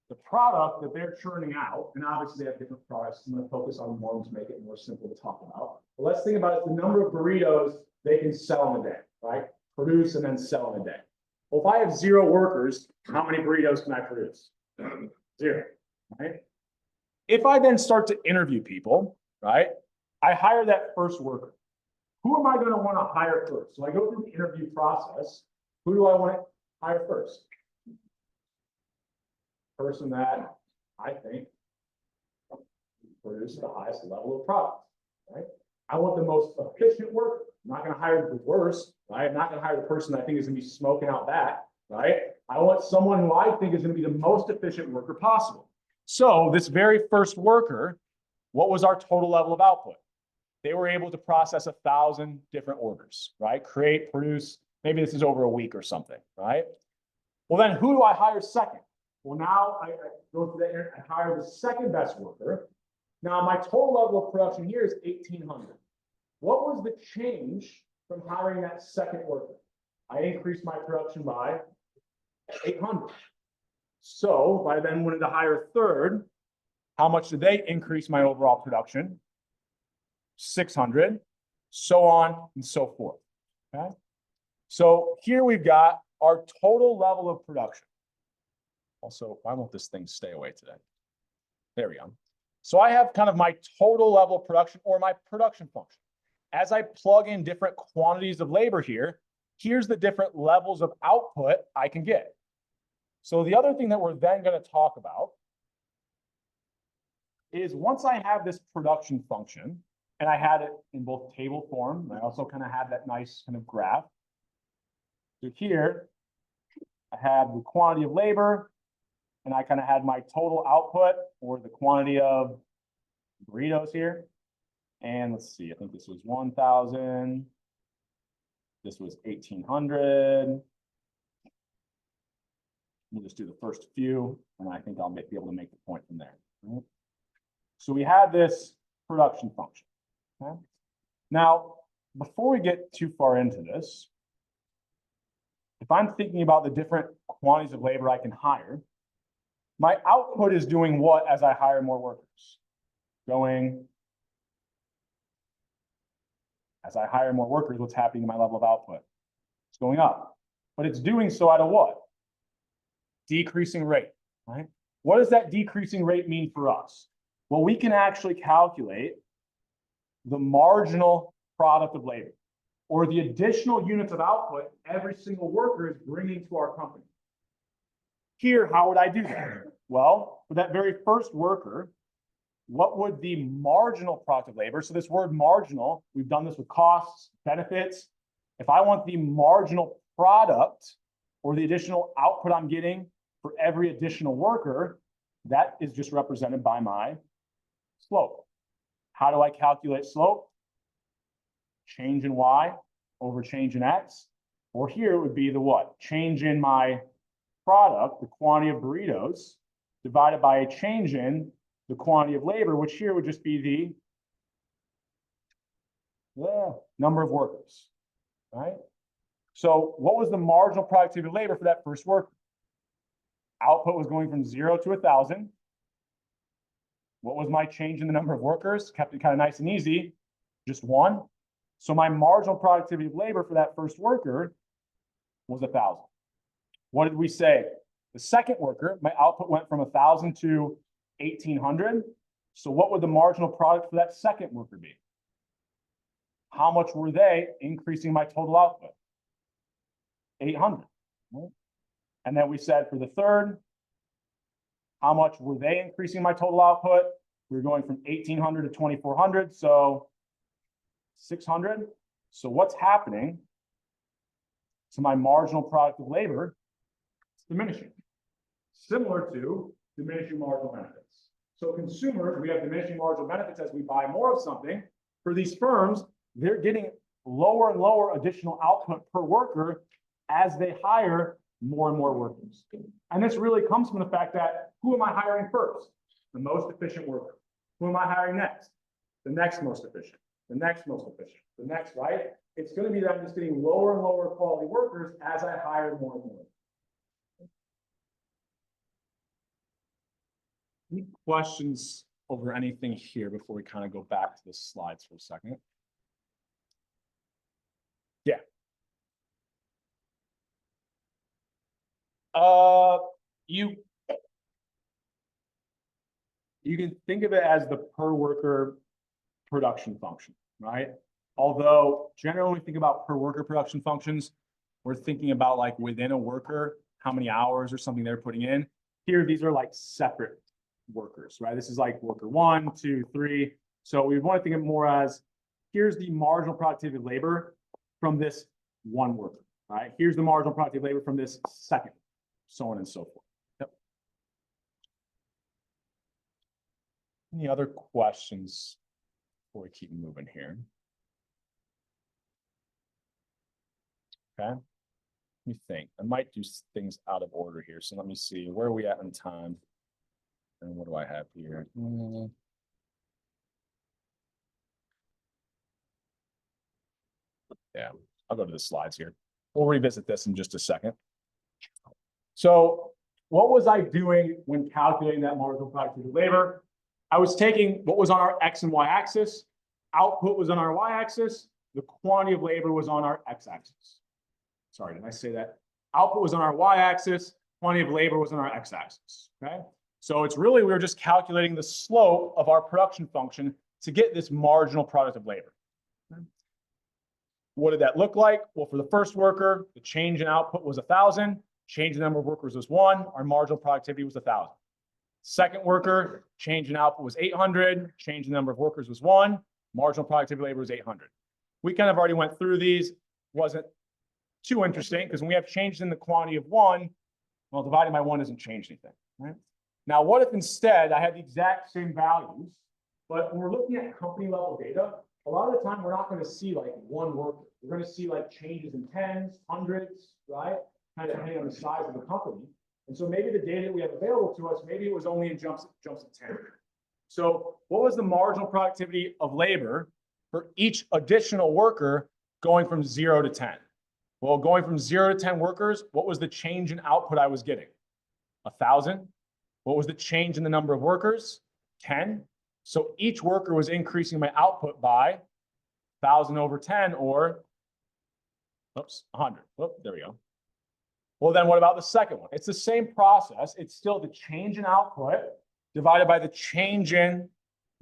The product that they're churning out, and obviously they have different products, I'm going to focus on one to make it more simple to talk about. But let's think about it, the number of burritos they can sell in a day, right? Produce and then sell in a day. Well, if I have 0 workers, how many burritos can I produce? 0, right? If I then start to interview people, right? I hire that first worker. Who am I going to want to hire first? So I go through the interview process. Who do I want to hire first? Person that I think produces the highest level of product, right? I want the most efficient worker. I'm not going to hire the worst, right? I'm not going to hire the person that I think is going to be smoking out back, right? I want someone who I think is going to be the most efficient worker possible. So this very first worker, what was our total level of output? They were able to process 1,000 different orders, right? Create, produce, maybe this is over a week or something, right? Well, then who do I hire second? Well, now I go through that, I hire the second best worker. Now my total level of production here is 1,800. What was the change from hiring that second worker? I increased my production by 800. So if I then wanted to hire a third, how much did they increase my overall production? 600, so on and so forth. Okay. So here we've got our total level of production. Also, why won't this thing stay away today? There we go. So I have kind of my total level of production, or my production function. As I plug in different quantities of labor here, here's the different levels of output I can get. So the other thing that we're then going to talk about is, once I have this production function, and I had it in both table form, and I also kind of had that nice kind of graph. So here, I have the quantity of labor, and I kind of had my total output, or the quantity of burritos here. And let's see, I think this was 1,000. This was 1,800. We'll just do the first few, and I think I'll be able to make the point from there. Right? So we had this production function. Okay? Now, before we get too far into this, if I'm thinking about the different quantities of labor I can hire, my output is doing what as I hire more workers? As I hire more workers, what's happening to my level of output? It's going up. But it's doing so at a what? Decreasing rate, right? What does that decreasing rate mean for us? Well, we can actually calculate the marginal product of labor, or the additional units of output every single worker is bringing to our company. Here, how would I do that? Well, for that very first worker, what would the marginal product of labor? So this word marginal, we've done this with costs, benefits. If I want the marginal product, or the additional output I'm getting for every additional worker, that is just represented by my slope. How do I calculate slope? Change in y over change in x. Or here it would be the what? Change in my product, the quantity of burritos, divided by a change in the quantity of labor, which here would just be the number of workers, right? So what was the marginal productivity of labor for that first worker? Output was going from 0 to 1,000. What was my change in the number of workers? Kept it kind of nice and easy, just 1. So my marginal productivity of labor for that first worker was 1,000. What did we say? The second worker, my output went from 1,000 to 1,800. So what would the marginal product for that second worker be? How much were they increasing my total output? 800. Right? And then we said for the third, how much were they increasing my total output? We were going from 1,800 to 2,400, so 600. So what's happening to my marginal product of labor? It's diminishing. Similar to diminishing marginal benefits. So consumers, we have diminishing marginal benefits as we buy more of something. For these firms, they're getting lower and lower additional output per worker as they hire more and more workers. And this really comes from the fact that who am I hiring first? The most efficient worker. Who am I hiring next? The next most efficient. The next most efficient. The next, right? It's going to be that I'm just getting lower and lower quality workers as I hire more and more. Any questions over anything here before we kind of go back to the slides for a second? Yeah. You can think of it as the per worker production function, right? Although generally when we think about per worker production functions, we're thinking about like within a worker, how many hours or something they're putting in. Here, these are like separate workers, right? This is like worker 1, 2, 3. So we want to think of it more as here's the marginal productivity of labor from this one worker, right? Here's the marginal productivity of labor from this second, so on and so forth. Yep. Any other questions before we keep moving here? Okay. Let me think. I might do things out of order here. So let me see. Where are we at in time? And what do I have here? Yeah, I'll go to the slides here. We'll revisit this in just a second. So what was I doing when calculating that marginal productivity of labor? I was taking what was on our X and Y axis. Output was on our Y axis. The quantity of labor was on our X axis. Sorry, did I say that? Output was on our Y axis. Quantity of labor was on our X axis. Okay. So it's really, we were just calculating the slope of our production function to get this marginal product of labor. Okay. What did that look like? Well, for the first worker, the change in output was 1,000. Change in number of workers was 1. Our marginal productivity was 1,000. Second worker, change in output was 800. Change in number of workers was 1. Marginal productivity of labor was 800. We kind of already went through these. Wasn't too interesting because when we have change in the quantity of 1, well, dividing by 1 doesn't change anything, right? Now, what if instead I had the exact same values, but when we're looking at company level data, a lot of the time we're not going to see like one worker. We're going to see like changes in tens, hundreds, right? Kind of depending on the size of the company. And so maybe the data that we have available to us, maybe it was only in jumps of 10. So what was the marginal productivity of labor for each additional worker going from 0 to 10? Well, going from 0 to 10 workers, what was the change in output I was getting? 1,000. What was the change in the number of workers? 10. So each worker was increasing my output by 1,000 over 10 or, 100. Oh, there we go. Well, then what about the second one? It's the same process. It's still the change in output divided by the change in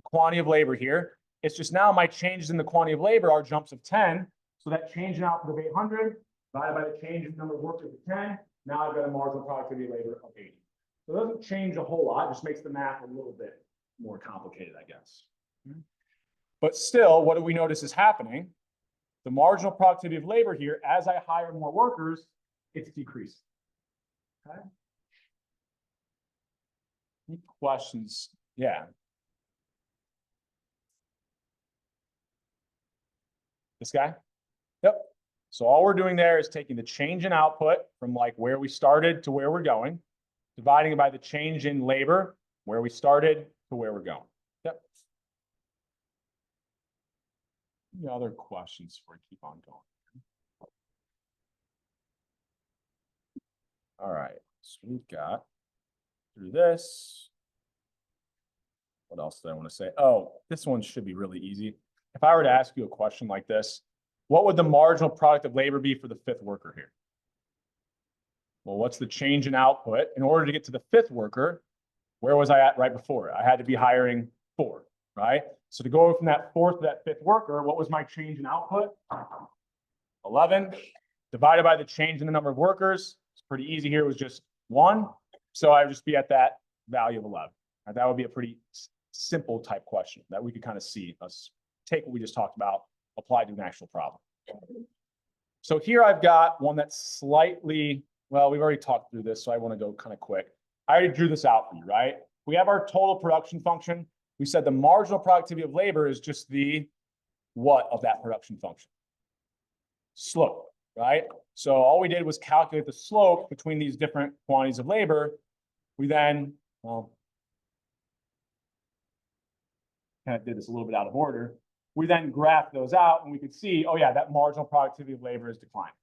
quantity of labor here. It's just now my changes in the quantity of labor are jumps of 10. So that change in output of 800 divided by the change in the number of workers of 10. Now I've got a marginal productivity of labor of 80. So it doesn't change a whole lot. It just makes the math a little bit more complicated, I guess. But still, what do we notice is happening? The marginal productivity of labor here, as I hire more workers, it's decreasing. Okay. Any questions? Yeah. This guy? Yep. So all we're doing there is taking the change in output from like where we started to where we're going, dividing it by the change in labor, where we started to where we're going. Yep. Any other questions before we keep on going? All right, so we've got through this. What else did I want to say? Oh, this one should be really easy. If I were to ask you a question like this, what would the marginal product of labor be for the fifth worker here? Well, what's the change in output? In order to get to the fifth worker, where was I at right before? I had to be hiring 4, right? So to go from that 4th to that 5th worker, what was my change in output? 11 divided by the change in the number of workers. It's pretty easy here. It was just 1. So I would just be at that value of 11. Right? That would be a pretty simple type question that we could kind of see us take what we just talked about, apply to an actual problem. So here I've got one that's slightly, well, we've already talked through this, so I want to go kind of quick. I already drew this out for you, right? We have our total production function. We said the marginal productivity of labor is just the what of that production function? Slope, right? So all we did was calculate the slope between these different quantities of labor. We then, well, kind of did this a little bit out of order. We then graphed those out and we could see, oh yeah, that marginal productivity of labor is declining.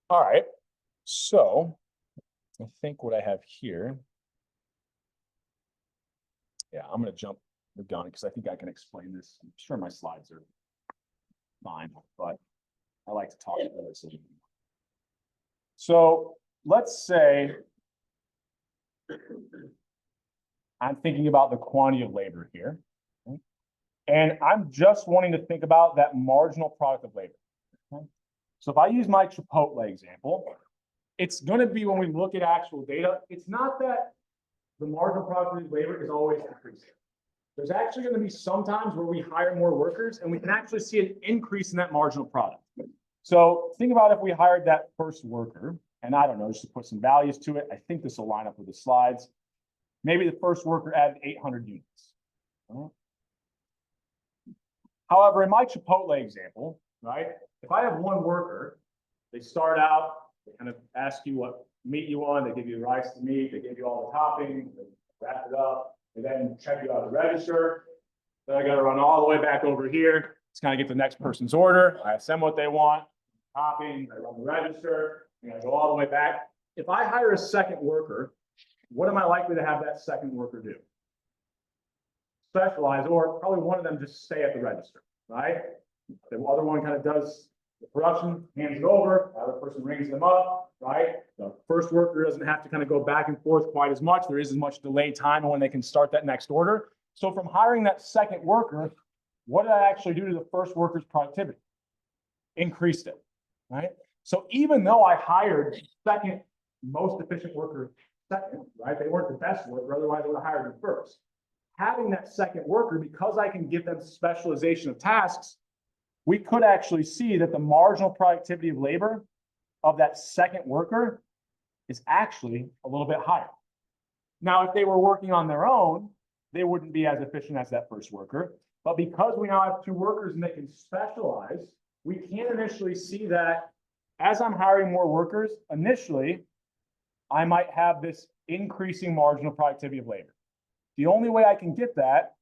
All right, so I think what I have here, yeah, I'm going to jump the gun because I think I can explain this. I'm sure my slides are fine, but I like to talk about this. So let's say I'm thinking about the quantity of labor here, okay? And I'm just wanting to think about that marginal product of labor. Okay? So if I use my Chipotle example, it's going to be when we look at actual data, it's not that the marginal productivity of labor is always increasing. There's actually going to be some times where we hire more workers and we can actually see an increase in that marginal product. So think about if we hired that first worker, and I don't know, just to put some values to it. I think this will line up with the slides. Maybe the first worker added 800 units. However, in my Chipotle example, right, if I have one worker, they start out, they kind of ask you what meat you want, they give you rice to meat, they give you all the toppings, they wrap it up, they then check you out at the register. Then I got to run all the way back over here to kind of get the next person's order. I ask them what they want, toppings, I run the register, and I go all the way back. If I hire a second worker, what am I likely to have that second worker do? Specialize, or probably one of them just stay at the register, right? The other one kind of does the production, hands it over, the other person rings them up, right? The first worker doesn't have to kind of go back and forth quite as much. There is as much delay time when they can start that next order. So from hiring that second worker, what did I actually do to the first worker's productivity? Increased it, right? So even though I hired second most efficient worker second, right? They weren't the best worker, otherwise I would have hired them first. Having that second worker, because I can give them specialization of tasks, we could actually see that the marginal productivity of labor of that second worker is actually a little bit higher. Now, if they were working on their own, they wouldn't be as efficient as that first worker. But because we now have 2 workers and they can specialize, we can initially see that as I'm hiring more workers, initially, I might have this increasing marginal productivity of labor. The only way I can get that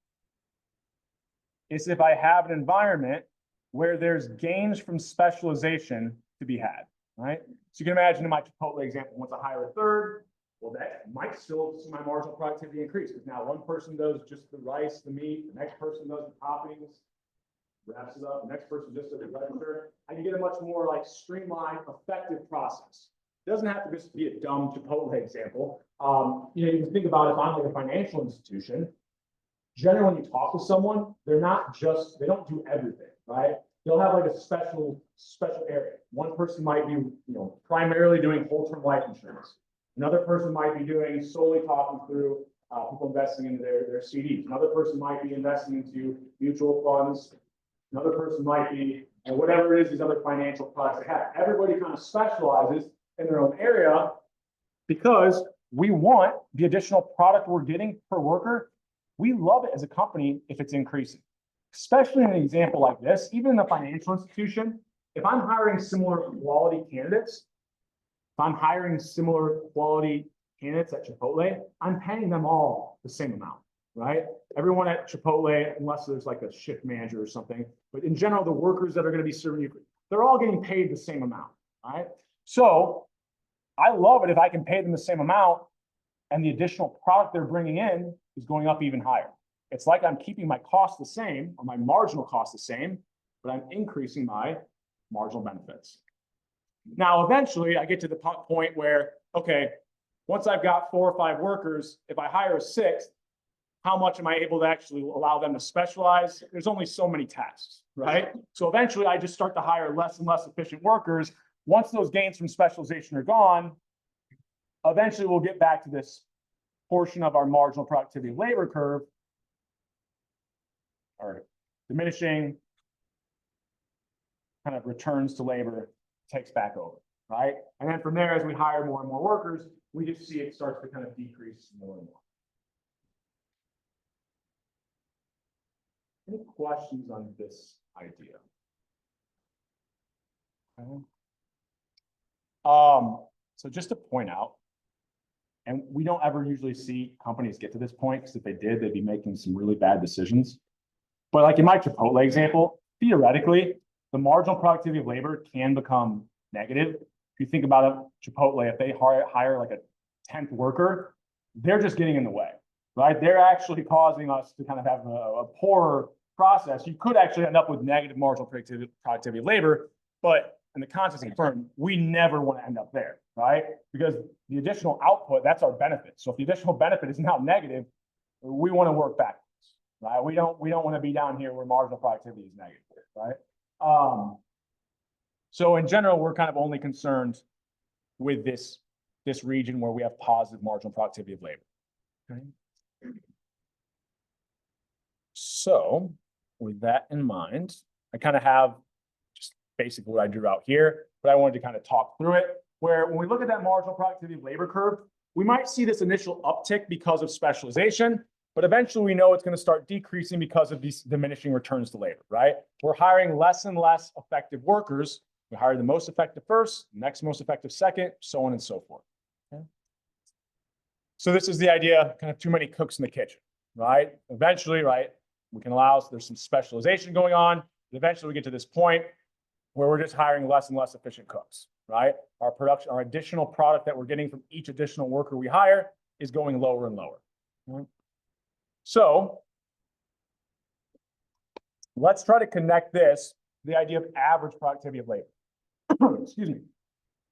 is if I have an environment where there's gains from specialization to be had, right? So you can imagine in my Chipotle example, once I hire a third, well, that might still see my marginal productivity increase because now one person does just the rice, the meat, the next person does the toppings, wraps it up, the next person just does the register. I can get a much more like streamlined, effective process. It doesn't have to just be a dumb Chipotle example. You can think about if I'm like a financial institution, generally when you talk to someone, they don't do everything, right? They'll have like a special area. One person might be, primarily doing whole-term life insurance. Another person might be doing solely talking through people investing into their CDs. Another person might be investing into mutual funds. Another person might be, whatever it is, these other financial products they have. Everybody kind of specializes in their own area because we want the additional product we're getting per worker. We love it as a company if it's increasing, especially in an example like this. Even in a financial institution, if I'm hiring similar quality candidates, at Chipotle, I'm paying them all the same amount, right? Everyone at Chipotle, unless there's like a shift manager or something, but in general, the workers that are going to be serving you, they're all getting paid the same amount. All right. So I love it if I can pay them the same amount and the additional product they're bringing in is going up even higher. It's like I'm keeping my cost the same or my marginal cost the same, but I'm increasing my marginal benefits. Now, eventually I get to the point where, okay, once I've got 4 or 5 workers, if I hire a 6th, how much am I able to actually allow them to specialize? There's only so many tasks, right? So eventually I just start to hire less and less efficient workers. Once those gains from specialization are gone, eventually we'll get back to this portion of our marginal productivity of labor curve, or diminishing kind of returns to labor takes back over, right? And then from there, as we hire more and more workers, we just see it starts to kind of decrease more and more. Any questions on this idea? Okay. So just to point out, and we don't ever usually see companies get to this point, because if they did, they'd be making some really bad decisions. But like in my Chipotle example, theoretically, the marginal productivity of labor can become negative. If you think about it, Chipotle, if they hire like a 10th worker, they're just getting in the way, right? They're actually causing us to kind of have a poorer process. You could actually end up with negative marginal productivity of labor, but in the context of the firm, we never want to end up there, right? Because the additional output, that's our benefit. So if the additional benefit is now negative, we want to work backwards, right? We don't want to be down here where marginal productivity is negative, right? So in general, we're kind of only concerned with this region where we have positive marginal productivity of labor. Okay. So with that in mind, I kind of have just basically what I drew out here, but I wanted to kind of talk through it, where when we look at that marginal productivity of labor curve, we might see this initial uptick because of specialization, but eventually we know it's going to start decreasing because of these diminishing returns to labor, right? We're hiring less and less effective workers. We hire the most effective first, next most effective second, so on and so forth. Okay. So this is the idea, kind of too many cooks in the kitchen, right? Eventually, right, we can allow, so there's some specialization going on. And eventually we get to this point where we're just hiring less and less efficient cooks, right? Our production, our additional product that we're getting from each additional worker we hire is going lower and lower. Right? So let's try to connect this to the idea of average productivity of labor. Excuse me.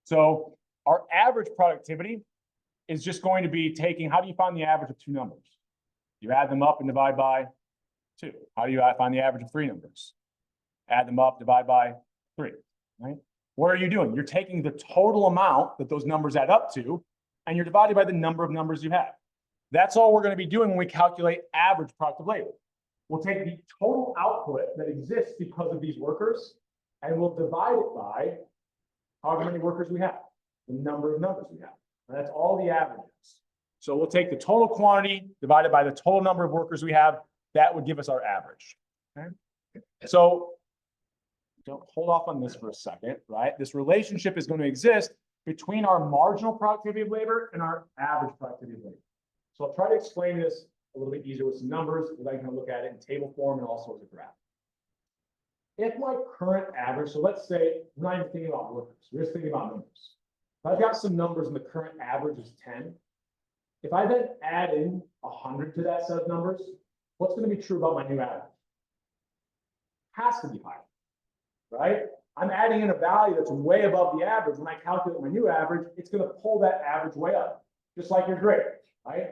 So our average productivity is just going to be taking, how do you find the average of 2 numbers? You add them up and divide by 2. How do you find the average of 3 numbers? Add them up, divide by 3, right? What are you doing? You're taking the total amount that those numbers add up to, and you're dividing by the number of numbers you have. That's all we're going to be doing when we calculate average productive labor. We'll take the total output that exists because of these workers, and we'll divide it by however many workers we have, the number of numbers we have. And that's all the averages. So we'll take the total quantity divided by the total number of workers we have. That would give us our average. Okay? So don't hold off on this for a second, right? This relationship is going to exist between our marginal productivity of labor and our average productivity of labor. So I'll try to explain this a little bit easier with some numbers, because I can look at it in table form and also as a graph. If my current average, so let's say we're not even thinking about workers, we're just thinking about numbers. If I've got some numbers and the current average is 10, if I then add in 100 to that set of numbers, what's going to be true about my new average? Has to be higher, right? I'm adding in a value that's way above the average. When I calculate my new average, it's going to pull that average way up, just like your grade, right?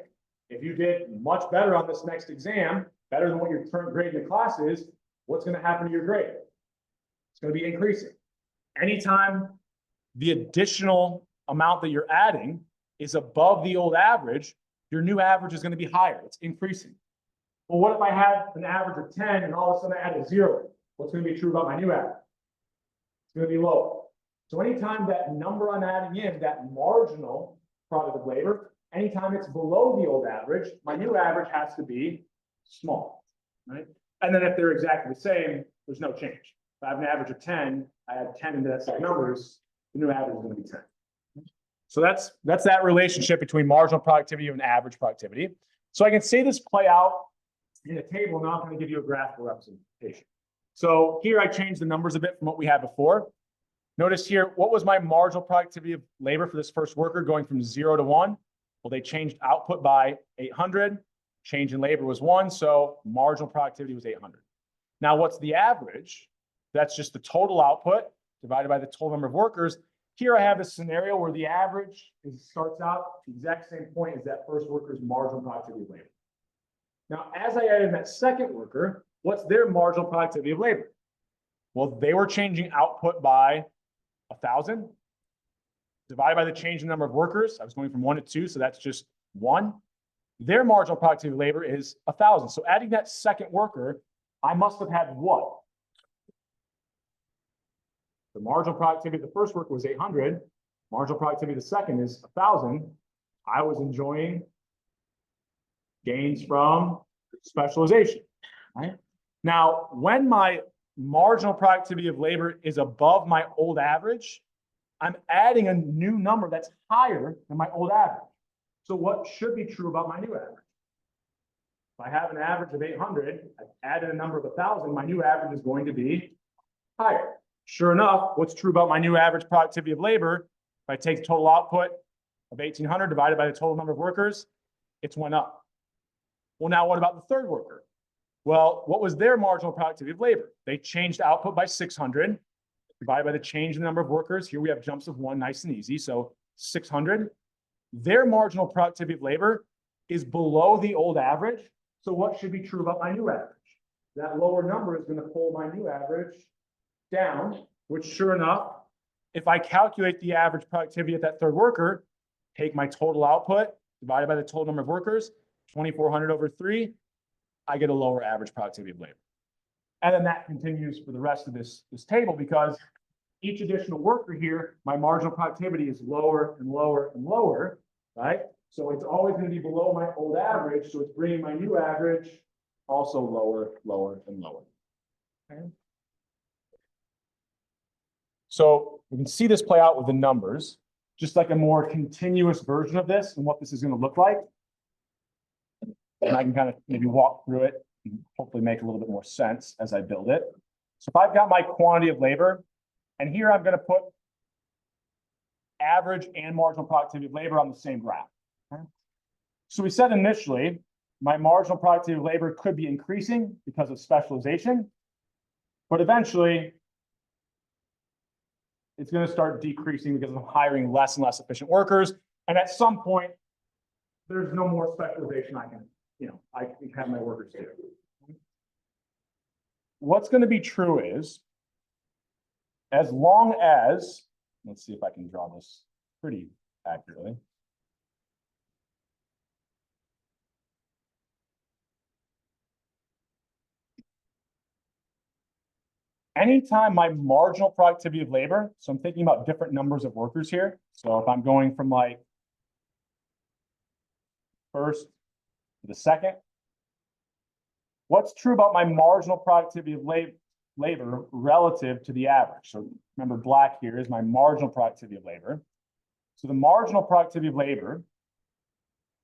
If you did much better on this next exam, better than what your current grade in the class is, what's going to happen to your grade? It's going to be increasing. Anytime the additional amount that you're adding is above the old average, your new average is going to be higher. It's increasing. Well, what if I have an average of 10 and all of a sudden I add a 0? What's going to be true about my new average? It's going to be lower. So anytime that number I'm adding in, that marginal product of labor, anytime it's below the old average, my new average has to be small, right? And then if they're exactly the same, there's no change. If I have an average of 10, I add 10 into that set of numbers, the new average is going to be 10. So that's that relationship between marginal productivity and average productivity. So I can see this play out in a table. Now I'm going to give you a graphical representation. So here I changed the numbers a bit from what we had before. Notice here, what was my marginal productivity of labor for this first worker going from 0 to 1? Well, they changed output by 800. Change in labor was 1, so marginal productivity was 800. Now, what's the average? That's just the total output divided by the total number of workers. Here I have a scenario where the average starts out at the exact same point as that first worker's marginal productivity of labor. Now, as I added that second worker, what's their marginal productivity of labor? Well, they were changing output by 1,000 divided by the change in number of workers. I was going from 1 to 2, so that's just 1. Their marginal productivity of labor is 1,000. So adding that second worker, I must have had what? The marginal productivity of the first worker was 800. Marginal productivity of the second is 1,000. I was enjoying gains from specialization, right? Now, when my marginal productivity of labor is above my old average, I'm adding a new number that's higher than my old average. So what should be true about my new average? If I have an average of 800, I've added a number of 1,000, my new average is going to be higher. Sure enough, what's true about my new average productivity of labor? If I take total output of 1,800 divided by the total number of workers, it's went up. Well, now what about the third worker? Well, what was their marginal productivity of labor? They changed output by 600 divided by the change in the number of workers. Here we have jumps of 1, nice and easy. So 600. Their marginal productivity of labor is below the old average. So what should be true about my new average? That lower number is going to pull my new average down, which sure enough, if I calculate the average productivity at that third worker, take my total output divided by the total number of workers, 2,400 over 3, I get a lower average productivity of labor. And then that continues for the rest of this table, because each additional worker here, my marginal productivity is lower and lower and lower, right? So it's always going to be below my old average. So it's bringing my new average also lower, lower, and lower. Okay. So we can see this play out with the numbers, just like a more continuous version of this and what this is going to look like. And I can kind of maybe walk through it and hopefully make a little bit more sense as I build it. So if I've got my quantity of labor, and here I'm going to put average and marginal productivity of labor on the same graph. Okay. So we said initially, my marginal productivity of labor could be increasing because of specialization, but eventually it's going to start decreasing because I'm hiring less and less efficient workers. And at some point, there's no more specialization I can have my workers do. What's going to be true is, as long as, let's see if I can draw this pretty accurately. Anytime my marginal productivity of labor, so I'm thinking about different numbers of workers here. So if I'm going from like first to the second, what's true about my marginal productivity of labor relative to the average? So remember, black here is my marginal productivity of labor. So the marginal productivity of labor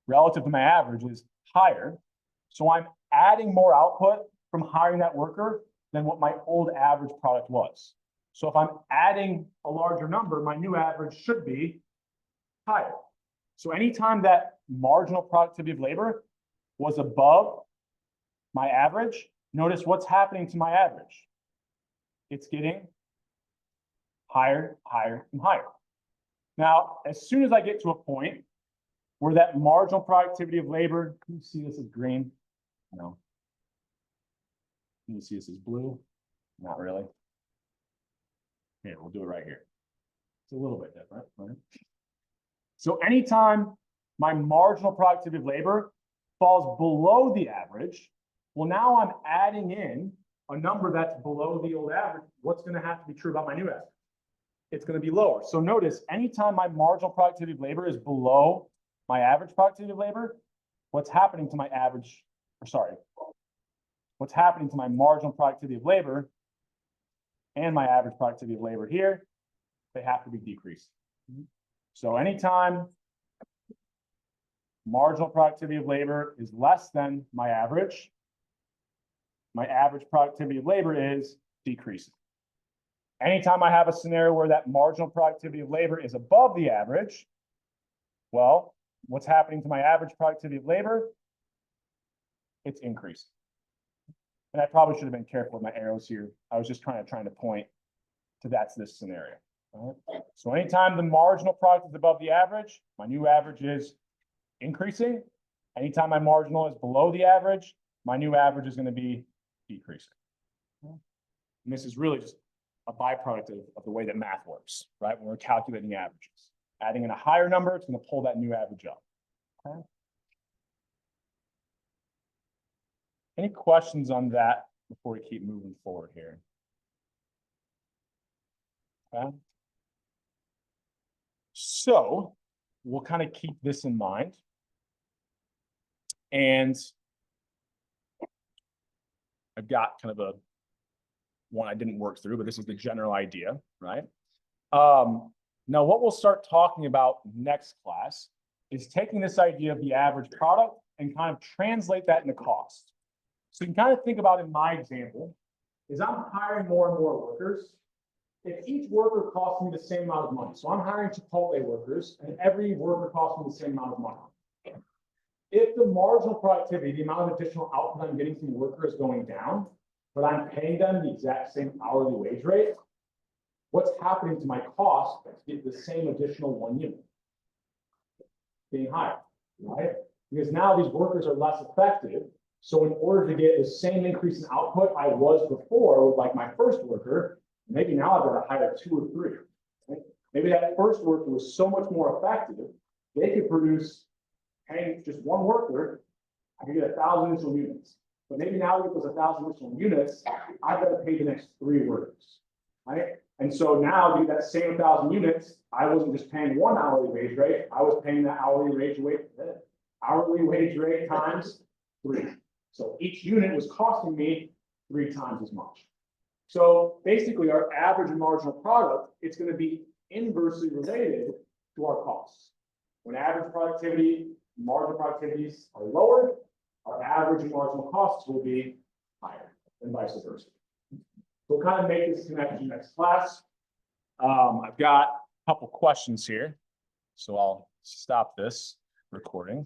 relative to my average is higher. So I'm adding more output from hiring that worker than what my old average product was. So if I'm adding a larger number, my new average should be higher. So anytime that marginal productivity of labor was above my average, notice what's happening to my average. It's getting higher, higher, and higher. Now, as soon as I get to a point where that marginal productivity of labor, can you see this as green? No. Can you see this as blue? Not really. Here, we'll do it right here. It's a little bit different, right? So anytime my marginal productivity of labor falls below the average, well, now I'm adding in a number that's below the old average. What's going to have to be true about my new average? It's going to be lower. So notice, anytime my marginal productivity of labor is below my average productivity of labor, what's happening to my average, or sorry, what's happening to my marginal productivity of labor and my average productivity of labor here, they have to be decreased. So anytime marginal productivity of labor is less than my average productivity of labor is decreasing. Anytime I have a scenario where that marginal productivity of labor is above the average, well, what's happening to my average productivity of labor? It's increasing. And I probably should have been careful with my arrows here. I was just trying to point to this scenario. Right? So anytime the marginal product is above the average, my new average is increasing. Anytime my marginal is below the average, my new average is going to be decreasing. And this is really just a byproduct of the way that math works, right? When we're calculating averages. Adding in a higher number, it's going to pull that new average up. Okay. Any questions on that before we keep moving forward here? Okay. So we'll kind of keep this in mind. And I've got kind of a one I didn't work through, but this is the general idea, right? Now what we'll start talking about next class is taking this idea of the average product and kind of translate that into cost. So you can kind of think about in my example, is I'm hiring more and more workers. If each worker costs me the same amount of money, so I'm hiring Chipotle workers, and every worker costs me the same amount of money. If the marginal productivity, the amount of additional output I'm getting from the worker is going down, but I'm paying them the exact same hourly wage rate, what's happening to my cost to get the same additional 1 unit? Being higher, right? Because now these workers are less effective. So in order to get the same increase in output I was before with like my first worker, maybe now I've got to hire 2 or 3. Right? Maybe that first worker was so much more effective, they could produce, paying just 1 worker, I could get 1,000 initial units. But maybe now with those 1,000 initial units, I've got to pay the next 3 workers. Right? And so now to get that same 1,000 units, I wasn't just paying 1 hourly wage rate, I was paying that hourly wage rate times 3. So each unit was costing me 3 times as much. So basically our average and marginal product, it's going to be inversely related to our costs. When average productivity, marginal productivities are lower, our average and marginal costs will be higher and vice versa. We'll kind of make this connection next class. I've got a couple questions here, so I'll stop this recording.